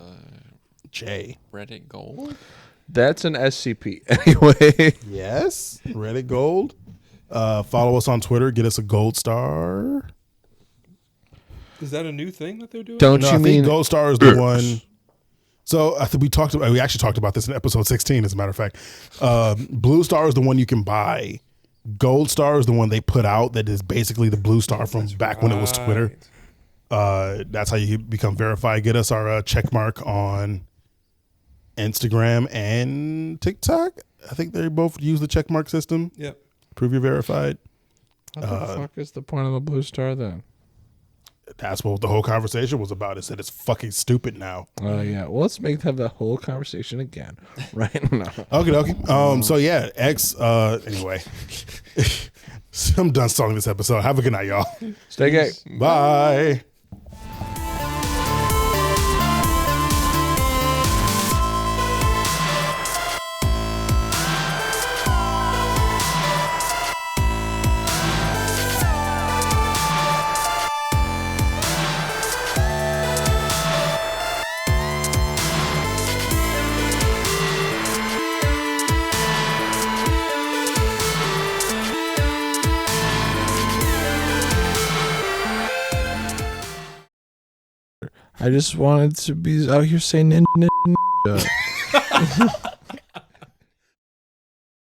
J. Reddit Gold. That's an SCP. Anyway. Yes. Reddit Gold. Follow us on Twitter. Get us a gold star. Is that a new thing that they're doing? Don't No, you I mean think gold star is the one. So I think we actually talked about this in episode 16, as a matter of fact. Blue star is the one you can buy. Gold star is the one they put out that is basically the blue star from back when it was Twitter. That's how you become verified. Get us our check mark on Instagram and TikTok. I think they both use the check mark system. Yep. Prove you're verified. What the fuck is the point of the blue star then? That's what the whole conversation was about. It said it's fucking stupid now. Oh yeah. Well, let's have that whole conversation again, right? No. Okay. So yeah, anyway. I'm done stalling this episode. Have a good night, y'all. Stay gay. Bye. I just wanted to be out here saying ninja.